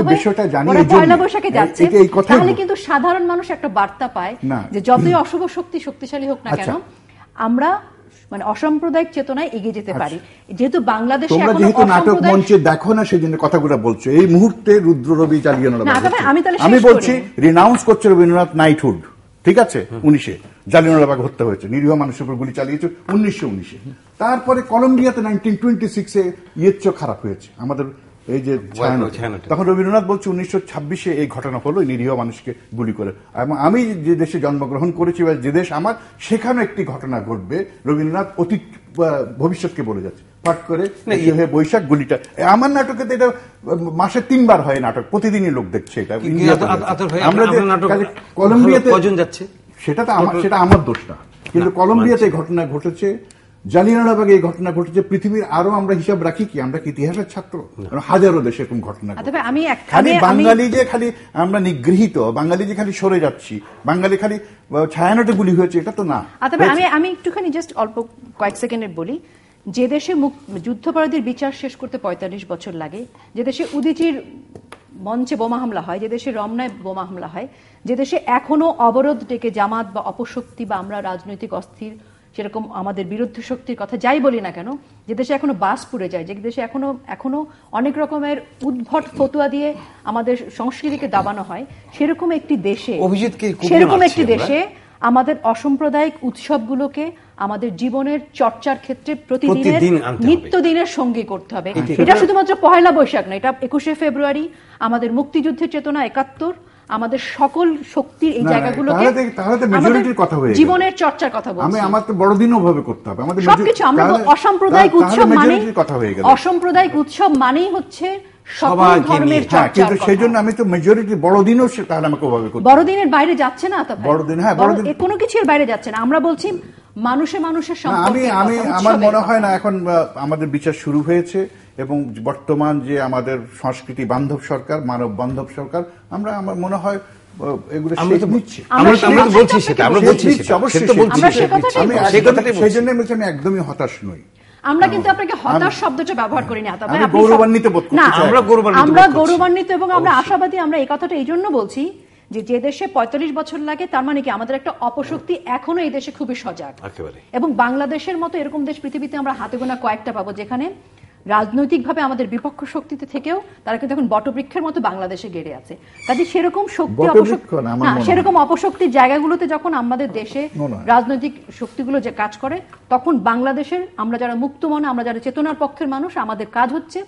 Speaker 3: হয়ে পয়লা বৈশাখে যাচ্ছে, তাহলে কিন্তু সাধারণ মানুষ একটা বার্তা পায় যে যতই অশুভ শক্তি শক্তিশালী হোক না কেন, আমরা মানে অসাম্প্রদায়িক চেতনায় এগিয়ে যেতে পারি। যেহেতু বাংলাদেশে
Speaker 2: যেহেতু নাটক মঞ্চে দেখো না, সেই জন্য কথাগুলো বলছো। এই মুহূর্তে রুদ্র রবি চালিয়ে আমি বলছি রিনাউন্স করছে রবীন্দ্রনাথ নাইটহুড, ঠিক আছে, 1900 জালিয়ানওয়ালাবাগ হত্যা হয়েছে, নিরীহ মানুষের উপর গুলি চালিয়েছে 1919-এ। তারপরে কলম্বিয়াতে 1926-এ ইয়েচ্চ খারাপ হয়েছে আমাদের এই যে তখন রবীন্দ্রনাথ বলছে 1926-এ এই ঘটনা হলো, নিরীহ মানুষকে গুলি করে। এবং আমি যে দেশে জন্মগ্রহণ করেছি বা যে দেশ আমার, সেখানে একটি ঘটনা ঘটবে, রবীন্দ্রনাথ অতীত ভবিষ্যৎকে বলে যাচ্ছে পাঠ করে বৈশাখ গুলিটা। আমার নাটকে এটা মাসে 3 বার হয়, নাটক প্রতিদিনই লোক দেখছে। এটা আমরা কলম্বিয়াতে যাচ্ছে, সেটা আমার দোষ না, কিন্তু কলম্বিয়াতে এই ঘটনা ঘটেছে, জালিয়ানওয়ালাবাগে এই ঘটনা ঘটেছে। পৃথিবীর আরো আমরা হিসাব রাখি কি? আমরা কি ইতিহাসের ছাত্র? হাজারো দেশে এরকম ঘটনা। খালি বাঙালি যে খালি আমরা নিগৃহীত, বাঙালি যে খালি সরে যাচ্ছি, বাঙালি খালি ছায়ানটে গুলি হয়েছে, এটা তো না।
Speaker 3: আমি একটুখানি জাস্ট অল্প কয়েক সেকেন্ডের বলি, যে দেশে যুদ্ধাপরাধীর বিচার শেষ করতে 45 বছর লাগে, যে দেশে উদীচীর মঞ্চে বোমা হামলা হয়, যে দেশে রমনায় বোমা হামলা হয়, যে দেশে এখনো অবরোধ ডেকে জামাত বা অপশক্তি বা আমরা রাজনৈতিক অস্থির সেরকম আমাদের বিরুদ্ধ শক্তির কথা যাই বলি না কেন, যে দেশে এখনো বাস পুড়ে যায়, যে দেশে এখনো অনেক রকমের উদ্ভট ফতুয়া দিয়ে আমাদের সংস্কৃতিকে দাবানো হয়, সেরকম একটি দেশে আমাদের অসাম্প্রদায়িক উৎসবগুলোকে আমাদের জীবনের চর্চার ক্ষেত্রে প্রতিদিনের নিত্যদিনের সঙ্গী করতে হবে। এটা শুধুমাত্র পয়লা বৈশাখ না, এটা 21শে ফেব্রুয়ারি, আমাদের মুক্তিযুদ্ধের চেতনা 71, আমাদের সকল শক্তির এই জায়গাগুলোকে জীবনের চর্চার কথা বলছি।
Speaker 2: আমি আমার তো বড়দিনও ভাবে করতে হবে আমাদের
Speaker 3: সবকিছু। আমরা অসাম্প্রদায়িক উৎসব মানে অসাম্প্রদায়িক উৎসব মানেই হচ্ছে সকল ধর্মের চর্চা,
Speaker 2: কিন্তু সেই জন্য আমি তো মেজরিটি বড়দিনও তাহলে আমাকে ওভাবে করতে।
Speaker 3: বড়দিনের বাইরে যাচ্ছে না তো, বড়দিন কোনো কিছুর বাইরে যাচ্ছে না। আমরা বলছি মানুষের সম্পর্কে।
Speaker 2: আমার মনে হয় না এখন আমাদের বিচার শুরু হয়েছে, এবং বর্তমান যে আমাদের সংস্কৃতি বান্ধব সরকার, মানব বান্ধব সরকার, আমার মনে হয় এগুলো সেই জন্য আমি একদমই হতাশ নই।
Speaker 3: আমরা কিন্তু আপনাকে হতাশ শব্দটা ব্যবহার করি না,
Speaker 2: আমরা গৌরবান্বিত বোধ করছি,
Speaker 3: আমরা গৌরবান্বিত এবং আমরা আশাবাদী। আমরা এই কথাটা এই জন্য বলছি যে দেশে 45 বছর লাগে, তার মানে কি আমাদের একটা অপশক্তি এখনো এই দেশে খুবই সজাগ। এবং বাংলাদেশের মতো এরকম দেশ পৃথিবীতে আমরা হাতে গোনা কয়েকটা পাবো, যেখানে রাজনৈতিকভাবে আমাদের বিপক্ষ শক্তিতে থেকেও তারা কিন্তু এখন বটবৃক্ষের মতো বাংলাদেশে গেড়ে আছে। কাজে সেরকম শক্তি সেরকম অপশক্তির জায়গাগুলোতে যখন আমাদের দেশে রাজনৈতিক শক্তিগুলো যে কাজ করে, তখন বাংলাদেশের আমরা যারা মুক্ত মনে, আমরা যারা চেতনার পক্ষের মানুষ, আমাদের কাজ হচ্ছে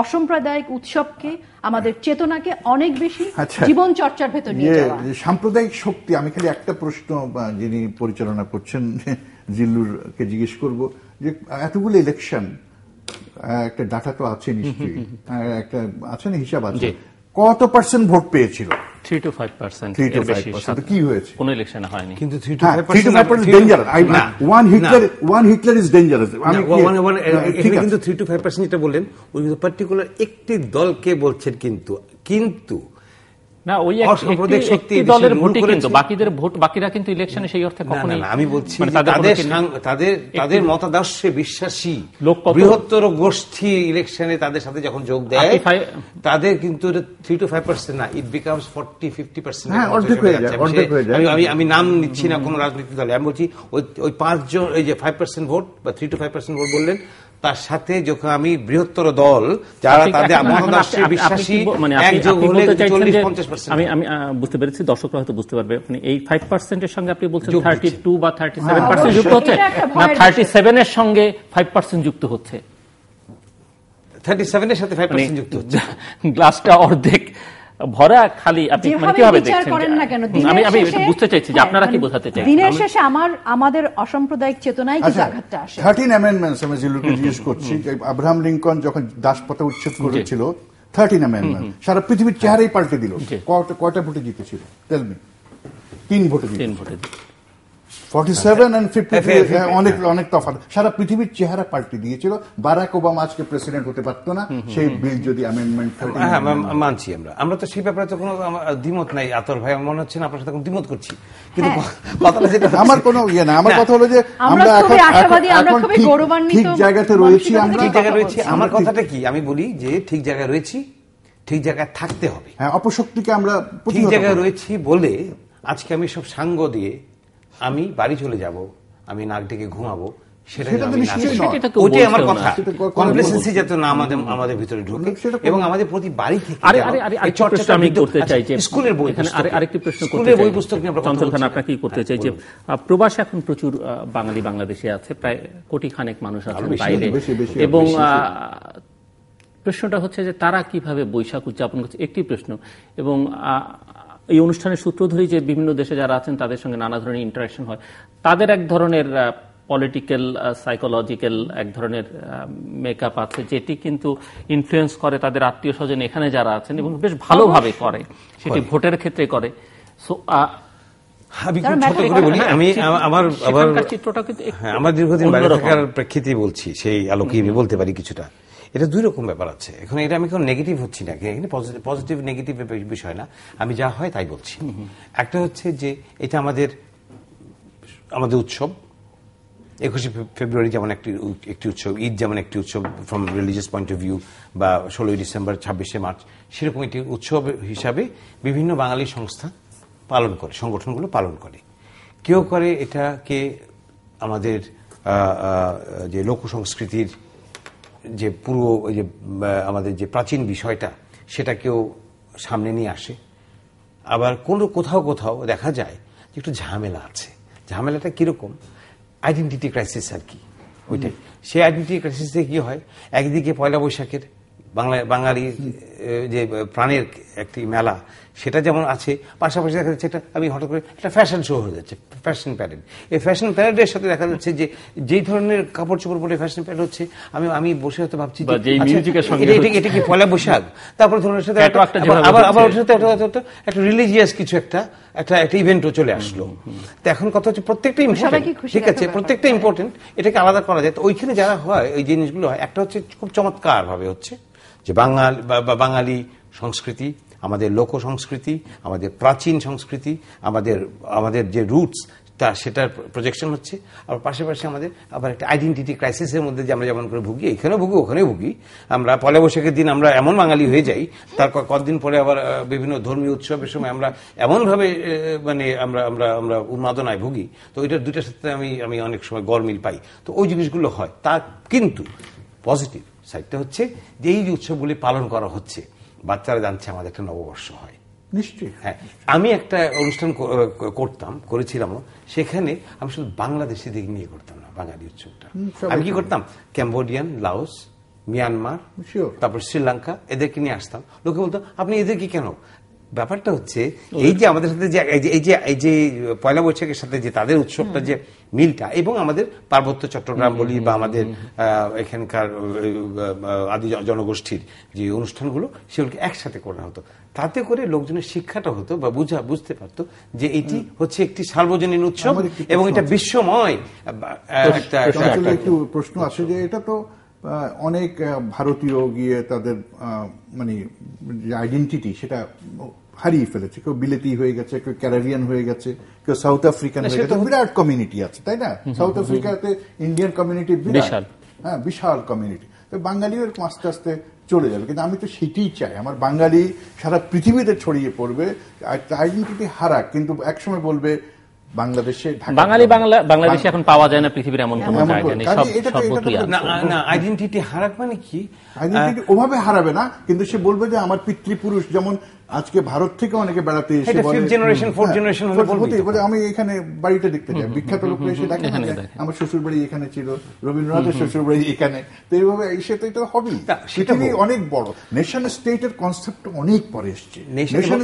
Speaker 3: অসাম্প্রদায়িক উৎসবকে, আমাদের চেতনাকে অনেক বেশি জীবন চর্চার ভেতর নিয়ে যাওয়া।
Speaker 2: সাম্প্রদায়িক শক্তি, আমি খালি একটা প্রশ্ন যিনি পরিচালনা করছেন জিল্লুরকে জিজ্ঞেস করব, যে এতগুলো ইলেকশন, একটা ডাটা তো আছে নিশ্চয়ই, একটা আছে না, হিসাব আছে, কত % ভোট পেয়েছিল
Speaker 1: 3 to 5%,
Speaker 2: 3 to
Speaker 1: এর বেশি
Speaker 2: 5%, কি হয়েছে?
Speaker 1: কোন ইলেকশনে হয়নি।
Speaker 4: কিন্তু 3 to
Speaker 2: হ্যাঁ, 3 to
Speaker 4: 5%
Speaker 2: 5% dangerous. One Hitler is dangerous.
Speaker 4: এখানে কিন্তু 3 to 5% যেটা বললেন ওই পার্টিকুলার একটি দলকে বলছেন, কিন্তু
Speaker 1: না, ওই
Speaker 4: অসাম্প্রদায়িক শক্তি
Speaker 1: একটি দলের ভোটই কিন্তু বাকিদের ভোট, বাকিরা কিন্তু ইলেকশনে সেই অর্থে কখনোই,
Speaker 4: আমি বলছি
Speaker 1: মানে
Speaker 4: তাদের মতাদর্শে বিশ্বাসী বৃহত্তর গোষ্ঠী ইলেকশনে তাদের সাথে যখন যোগ দেয় তাদের কিন্তু 3 to 5% না, ইট বিকামস 40-50%। আমি নাম নিচ্ছি না কোন রাজনৈতিক দলে, আমি বলছি ওই 5 জন, এই যে 5% ভোট বা 3 to 5% ভোট বললেন, তার সাথে যখন আমি বৃহত্তর দল যারা তাদের মতাদর্শে বিশ্বাসী একযোগ হলে 40-50%।
Speaker 1: আমি বুঝতে পেরেছি, দর্শকরা হয়তো বুঝতে পারবে। আপনি এই 5% এর সঙ্গে আপনি বলছেন 32 বা 37% যুক্ত হচ্ছে না, 37 এর সঙ্গে 5% যুক্ত হচ্ছে,
Speaker 4: 37 এর সাথে 5% যুক্ত হচ্ছে।
Speaker 1: গ্লাসটা অর্ধেক ভরা খালি আপনি কিভাবে দেখছেন? আমি বুঝতে চাইছি যে আপনারা কি বোঝাতে চাইছেন।
Speaker 3: দিনের শেষে আমাদের অসাম্প্রদায়িক চেতনায় কি আঘাতটা আসে?
Speaker 2: 13 অ্যামেন্ডমেন্টস আমি জিলুকে জিজ্ঞেস করছি, আব্রাহাম লিঙ্কন যখন দাসপ্রথা উচ্ছেদ করেছিল, 13 অ্যামেন্ডমেন্ট সারা পৃথিবীর চেহারাই পাল্টে দিল। কয়টা ভোটে জিতেছিল? Tell me. 3 ভোটে জিতেছিল। 47 and 50 অনেক তফাৎ। সারা পৃথিবীর চেহারা পাল্টে দিয়েছিল। বারাক ওবামা আজকে প্রেসিডেন্ট হতে পারতো না সেই বিল যদি অ্যামেন্ডমেন্ট।
Speaker 4: হ্যাঁ, মানছি আমরা তো সেই ব্যাপারে তো কোনো দ্বিমত নাই। আতর ভাই, মনে হচ্ছে না আপনার সাথে কোনো দ্বিমত করছি, কিন্তু কথাটা যেটা
Speaker 2: আমার কোনো ইয়ে না, আমার কথা হলো যে আমরা এখন ঠিক জায়গাতে রয়েছি। আমরা
Speaker 4: ঠিক জায়গায় রয়েছি। আমার কথাটা কি, আমি বলি যে ঠিক জায়গায় রয়েছি, ঠিক জায়গায় থাকতে হবে।
Speaker 2: হ্যাঁ, অপশক্তিকে আমরা
Speaker 4: ঠিক জায়গায় রয়েছি বলে আজকে আমি সব সাঙ্গ দিয়ে আমি বাড়ি চলে যাব, আমি নাক ডেকে ঘুমাবো, সেটা ওইটাই আমার কথা। কমপ্লেসেন্সি যাতে না আমাদের ভিতরে ঢুকে এবং আমাদের প্রতি বাড়ি থেকে
Speaker 1: আমি করতে চাই যে
Speaker 4: স্কুলের বই,
Speaker 1: আরেকটি প্রশ্ন করতে চাই, চঞ্চল খান আপনাকে কি করতে চাই যে প্রবাসে এখন প্রচুর বাঙালি বাংলাদেশে আছে, প্রায় কোটি খানেক মানুষ আছেন বাইরে, এবং প্রশ্নটা হচ্ছে যে তারা কিভাবে বৈশাখ উদযাপন করছে, একটি প্রশ্ন। এবং এই অনুষ্ঠানের সূত্র ধরেই যে বিভিন্ন দেশে যারা আছেন তাদের সঙ্গে নানা ধরনের ইন্টারাকশন হয়, তাদের এক ধরনের পলিটিক্যাল সাইকোলজিক্যাল এক ধরনের মেকআপ আছে, যেটি কিন্তু ইনফ্লুয়েন্স করে তাদের আত্মীয় স্বজন এখানে যারা আছেন, এবং বেশ ভালোভাবে করে, সেটি ভোটের ক্ষেত্রে করে। সো
Speaker 4: আমি খুব ছোট করে বলি, আমি আমার দীর্ঘদিন বাইরে থাকার প্রেক্ষিতে বলছি, সেই আলোকে আমি বলতে পারি কিছুটা। এটা দুই রকম ব্যাপার আছে। এখন এটা আমি কোনো নেগেটিভ হচ্ছি না, এখানে পজিটিভ নেগেটিভ বিষয় না, আমি যা হয় তাই বলছি। একটা হচ্ছে যে এটা আমাদের উৎসব, 21শে ফেব্রুয়ারি যেমন একটি উৎসব, ঈদ যেমন একটি উৎসব from religious point of view, বা 16ই ডিসেম্বর, 26শে মার্চ, সেরকম একটি উৎসব হিসাবে বিভিন্ন বাঙালি সংস্থা পালন করে, সংগঠনগুলো পালন করে। কেউ করে এটাকে আমাদের যে লোক সংস্কৃতির যে পুরো যে আমাদের যে প্রাচীন বিষয়টা সেটাকেও সামনে নিয়ে আসে। আবার কোথাও দেখা যায় যে একটু ঝামেলা আছে। ঝামেলাটা কিরকম? আইডেন্টিটি ক্রাইসিস আর কি, ওইটাই। সেই আইডেন্টিটি ক্রাইসিসে কি হয়, একদিকে পয়লা বৈশাখের বাঙালির যে প্রাণের একটি মেলা, সেটা যেমন আছে, পাশাপাশি দেখা যাচ্ছে আমি হঠাৎ করে একটা ফ্যাশন শো হয়ে যাচ্ছে, ফ্যাশন প্যারেড। এই ফ্যাশন প্যারেডের সাথে দেখা যাচ্ছে যে যেই ধরনের কাপড় চোপড় পরে ফ্যাশন প্যারেড হচ্ছে, আমি বসে হয়তো ভাবছি এটা কি পয়লা বৈশাখ, তারপরে ধরনের সাথে আবার ওর সাথে একটা রিলিজিয়াস কিছু একটা ইভেন্টও চলে আসলো। তো এখন কথা হচ্ছে প্রত্যেকটা ইম্পর্টেন্ট, ঠিক আছে, প্রত্যেকটা ইম্পর্টেন্ট, এটাকে আলাদা করা যায়। তো ওইখানে যারা হয় ওই জিনিসগুলো হয়, একটা হচ্ছে খুব চমৎকার ভাবে হচ্ছে যে বাঙালি সংস্কৃতি, আমাদের লোক সংস্কৃতি, আমাদের প্রাচীন সংস্কৃতি, আমাদের যে রুটস সেটার প্রজেকশন হচ্ছে। আর পাশাপাশি আমাদের আবার একটা আইডেন্টিটি ক্রাইসিসের মধ্যে যে আমরা যেমন করে ভুগি, এখানেও ভুগি ওখানেও ভুগি। আমরা পয়লা বৈশাখের দিন আমরা এমন বাঙালি হয়ে যাই, তার কতদিন পরে আবার বিভিন্ন ধর্মীয় উৎসবের সময় আমরা এমনভাবে মানে আমরা উন্মাদনায় ভুগি। তো ওইটার দুইটার সাথে আমি অনেক সময় গরমিল পাই। তো ওই জিনিসগুলো হয়। তা কিন্তু পজিটিভ সাইডটা হচ্ছে যে এই যে উৎসবগুলি পালন করা হচ্ছে, বাচ্চারা জানছে আমাদের একটা নববর্ষ হয়।
Speaker 2: নিশ্চয়ই।
Speaker 4: হ্যাঁ, আমি একটা অনুষ্ঠান করেছিলাম, সেখানে আমি শুধু বাংলাদেশিদের নিয়ে করতাম না বাঙালি উৎসবটা। আমি কি করতাম, ক্যাম্বোডিয়ান, লাওস, মিয়ানমার, তারপর শ্রীলঙ্কা, এদেরকে নিয়ে আসতাম। লোকে বলতো আপনি এদেরকে কেন? ব্যাপারটা হচ্ছে এই যে আমাদের সাথে যে এই যে পয়লা বৈশাখের সাথে যে তাদের উৎসবটা যে মিলটা, এবং আমাদের পার্বত্য চট্টগ্রাম বলি বা আমাদের এখানকার আদি জনগোষ্ঠীর যে অনুষ্ঠানগুলো সেগুলোকে একসাথে করা হতো, তাতে করে লোকজনের শিক্ষাটা হতো বা বুঝতে পারতো যে এটি হচ্ছে একটি সার্বজনীন উৎসব এবং এটা বিশ্বময়
Speaker 2: একটু প্রশ্ন আছে যে এটা তো অনেক ভারতীয় গিয়ে তাদের মানে যে আইডেন্টিটি সেটা হারিয়ে ফেলেছে, কেউ বিলেতি হয়ে গেছে, কেউ ক্যারিবিয়ান হয়ে গেছে, কেউ সাউথ আফ্রিকান হয়ে গেছে, বিরাট কমিউনিটি আছে তাই না? সাউথ আফ্রিকাতে ইন্ডিয়ান কমিউনিটি বিশাল, হ্যাঁ বিশাল কমিউনিটি। তো বাঙালিও এরকম আস্তে আস্তে চলে যাবে, কিন্তু আমি তো সেটাই চাই, আমার বাঙালি সারা পৃথিবীতে ছড়িয়ে পড়বে, আইডেন্টিটি হারাক, কিন্তু একসময় বলবে বাংলাদেশে
Speaker 1: বাংলাদেশে এখন পাওয়া যায় না পৃথিবীর এমন কোন জায়গা নেই, সর্বত্রই আছে।
Speaker 4: না আইডেন্টিটি হারাক মানে কি?
Speaker 2: আইডেন্টিটি ওভাবে হারাবে না, কিন্তু সে বলবে যে আমার পিতৃপুরুষ, যেমন আজকে ভারত থেকে অনেকে বেড়াতে এসে বলে আমি এখানে বাড়িটা দেখতে যাই, বিখ্যাত লোকরা এসে দেখে আমার শ্বশুর বাড়ি এখানে ছিল, রবীন্দ্রনাথের শ্বশুর বাড়ি এখানে, তো এইভাবে এসে তো এটা হবেই। পৃথিবী অনেক বড়, নেশন স্টেটের কনসেপ্ট অনেক পরে এসছে, নেশন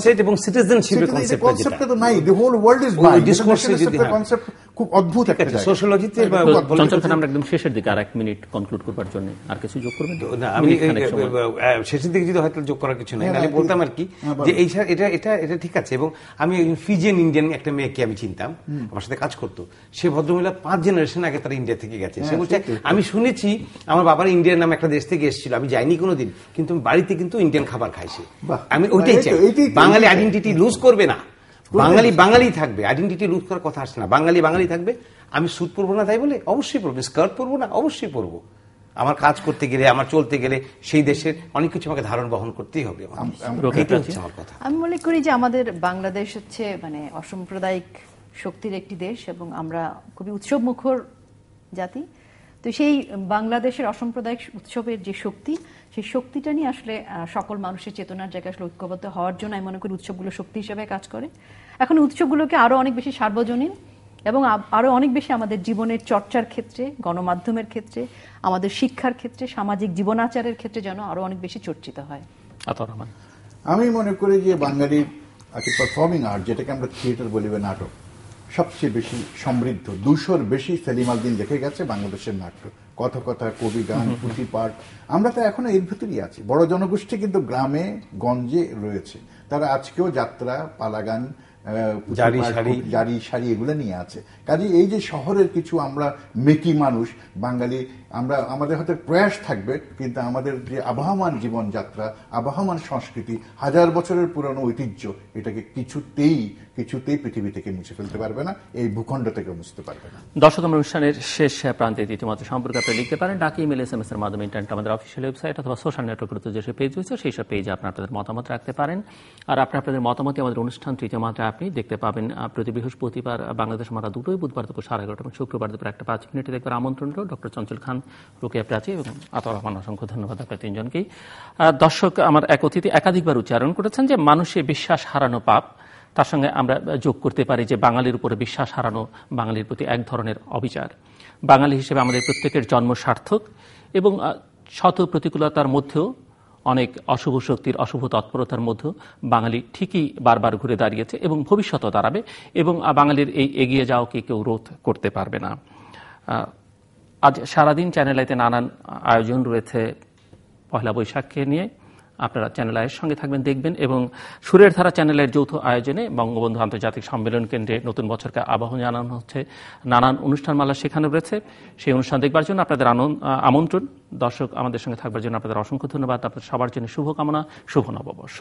Speaker 2: স্টেট
Speaker 4: এবং সিটিজেনশিপের কনসেপ্টটা
Speaker 2: তো নাই, the whole world is my concept, খুব অদ্ভুত একটা জায়গা
Speaker 4: সোশ্যোলজিতে।
Speaker 1: চঞ্চল খান, আমরা একদম শেষের দিকে আর 1 মিনিট কনক্লুড করবার জন্য আর কিছু যোগ করবেন?
Speaker 4: না, আমি শেষের দিকে যদি হয়তো যোগ করার কিছু নাই, আমি বলতাম আর কি যে এটা ঠিক আছে। এবং আমি ফিজিয়ান ইন্ডিয়ান একটা মেয়েকে আমি চিনতাম, আমার সাথে কাজ করতো, সে ভদ্রমহিলা 5 জেনারেশন আগে তারা ইন্ডিয়া থেকে গেছে। সে বলছে আমি শুনেছি আমার বাবার ইন্ডিয়ার নামে একটা দেশ থেকে এসেছিল, আমি যাইনি কোনোদিন, কিন্তু বাড়িতে কিন্তু ইন্ডিয়ান খাবার খাইছে। আমি ওইটাই চাই, বাঙালি আইডেন্টিটি লুজ করবে না, বাঙালি থাকবে, আইডেন্টিটি লুজ করার কথা আসছে না, বাঙালি থাকবে। আমি স্যুট পরবো না তাই বলে অবশ্যই পরবো, স্কার্ট পরবো না অবশ্যই পরবো। আমার কাজ করতে গেলে, আমার চলতে গেলে সেই দেশের অনেক কিছু আমাকে ধারণ বহন করতেই হবে।
Speaker 3: আমি মনে করি যে আমাদের বাংলাদেশ হচ্ছে মানে অসাম্প্রদায়িক শক্তির একটি দেশ এবং আমরা খুবই উৎসব মুখর জাতি। তো সেই বাংলাদেশের অসাম্প্রদায়িক উৎসবের যে শক্তি, সেই শক্তিটা নিয়ে আসলে সকল মানুষের চেতনার জায়গায় আসলে ঐক্যবদ্ধ হওয়ার জন্য আমি মনে করি উৎসবগুলো শক্তি হিসেবে কাজ করে। এখন উৎসবগুলোকে আরো অনেক বেশি সার্বজনীন এবং আরো অনেক বেশি আমাদের জীবনের চর্চার ক্ষেত্রে, গণমাধ্যমের ক্ষেত্রে, আমাদের শিক্ষার ক্ষেত্রে, সামাজিক জীবনাচারের ক্ষেত্রে যেন আরো অনেক বেশি চর্চিত হয়।
Speaker 2: আমি মনে করি যে বাঙালির পারফর্মিং আর্ট, যেটাকে আমরা থিয়েটার বলি বা নাটক, সবচেয়ে বেশি সমৃদ্ধ। 200-র বেশি সেলিম আল-দ্বীন লিখে গেছে বাংলাদেশের নাটক, কথা, কবি গান, পুঁথি পাঠ। আমরা তো এখনো এর ভিতরেই আছি। বড় জনগোষ্ঠী কিন্তু গ্রামে গঞ্জে রয়েছে, তারা আজকেও যাত্রা, পালাগান, জারি শাড়ি এগুলো নিয়ে আছে। কাজে এই যে শহরের কিছু আমরা মেকি মানুষ বাঙালি, আমরা আমাদের হাতে প্রয়াস থাকবে, কিন্তু আমাদের যে আবহমান জীবনযাত্রা, আবহমান সংস্কৃতি, 1000 বছরের পুরনো ঐতিহ্য, এটাকে কিছুতেই পৃথিবী থেকে মুছে ফেলতে পারবে না, এই ভূখণ্ড থেকে মুছতে পারবে না।
Speaker 1: দর্শক, আমরা অনুষ্ঠানের শেষ প্রান্তে দ্বিতীয়মাত্র সম্পর্কে আপনারা লিখতে পারেন ডাকি, ইমেল, SMS এর মাধ্যমে, ইন্টারনেট, আমাদের অফিসিয়াল ওয়েবসাইট অথবা সোশ্যাল নেটওয়ার্কের যেসব পেজ রয়েছে সেই সব পেজে আপনাদের মতামত রাখতে পারেন। আর আপনাদের মতামতে আমাদের অনুষ্ঠান তৃতীয় মাত্রা আপনি দেখতে পাবেন প্রতি বৃহস্পতিবার বাংলাদেশ মারা দুটোই, বুধবার দুপুর 11:30 এবং শুক্রবার দুপুর 1:05 দেখবার আমন্ত্রণ রইল। ডক্টর চঞ্চল খান, রোকেয়া প্রাচী এবং আতর রহমান, অসংখ্য ধন্যবাদ আপনার তিনজনকেই। দর্শক, আমার এক অতিথি একাধিকবার উচ্চারণ করেছেন যে মানুষের বিশ্বাস হারানো পাপ, তার সঙ্গে আমরা যোগ করতে পারি যে বাঙালির উপরে বিশ্বাস হারানো বাঙালির প্রতি এক ধরনের অবিচার। বাঙালি হিসেবে আমাদের প্রত্যেকের জন্ম সার্থক এবং শত প্রতিকূলতার মধ্যেও, অনেক অশুভ শক্তির অশুভ তৎপরতার মধ্যেও বাঙালি ঠিকই বারবার ঘুরে দাঁড়িয়েছে এবং ভবিষ্যতও দাঁড়াবে, এবং বাঙালির এই এগিয়ে যাওয়াকে কেউ রোধ করতে পারবে না। আজ সারাদিন চ্যানেল আইতে নানান আয়োজন রয়েছে পয়লা বৈশাখকে নিয়ে। আপনারা চ্যানেল আইয়ের সঙ্গে থাকবেন, দেখবেন, এবং সুরের ধারা চ্যানেলের যৌথ আয়োজনে বঙ্গবন্ধু আন্তর্জাতিক সম্মেলন কেন্দ্রে নতুন বছরকে আবাহন জানানো হচ্ছে, নানান অনুষ্ঠানমালা সেখানে রয়েছে। সেই অনুষ্ঠান দেখবার জন্য আপনাদের আমন্ত্রণ। দর্শক, আমাদের সঙ্গে থাকবার জন্য আপনাদের অসংখ্য ধন্যবাদ। আপনাদের সবার জন্য শুভকামনা, শুভ নববর্ষ।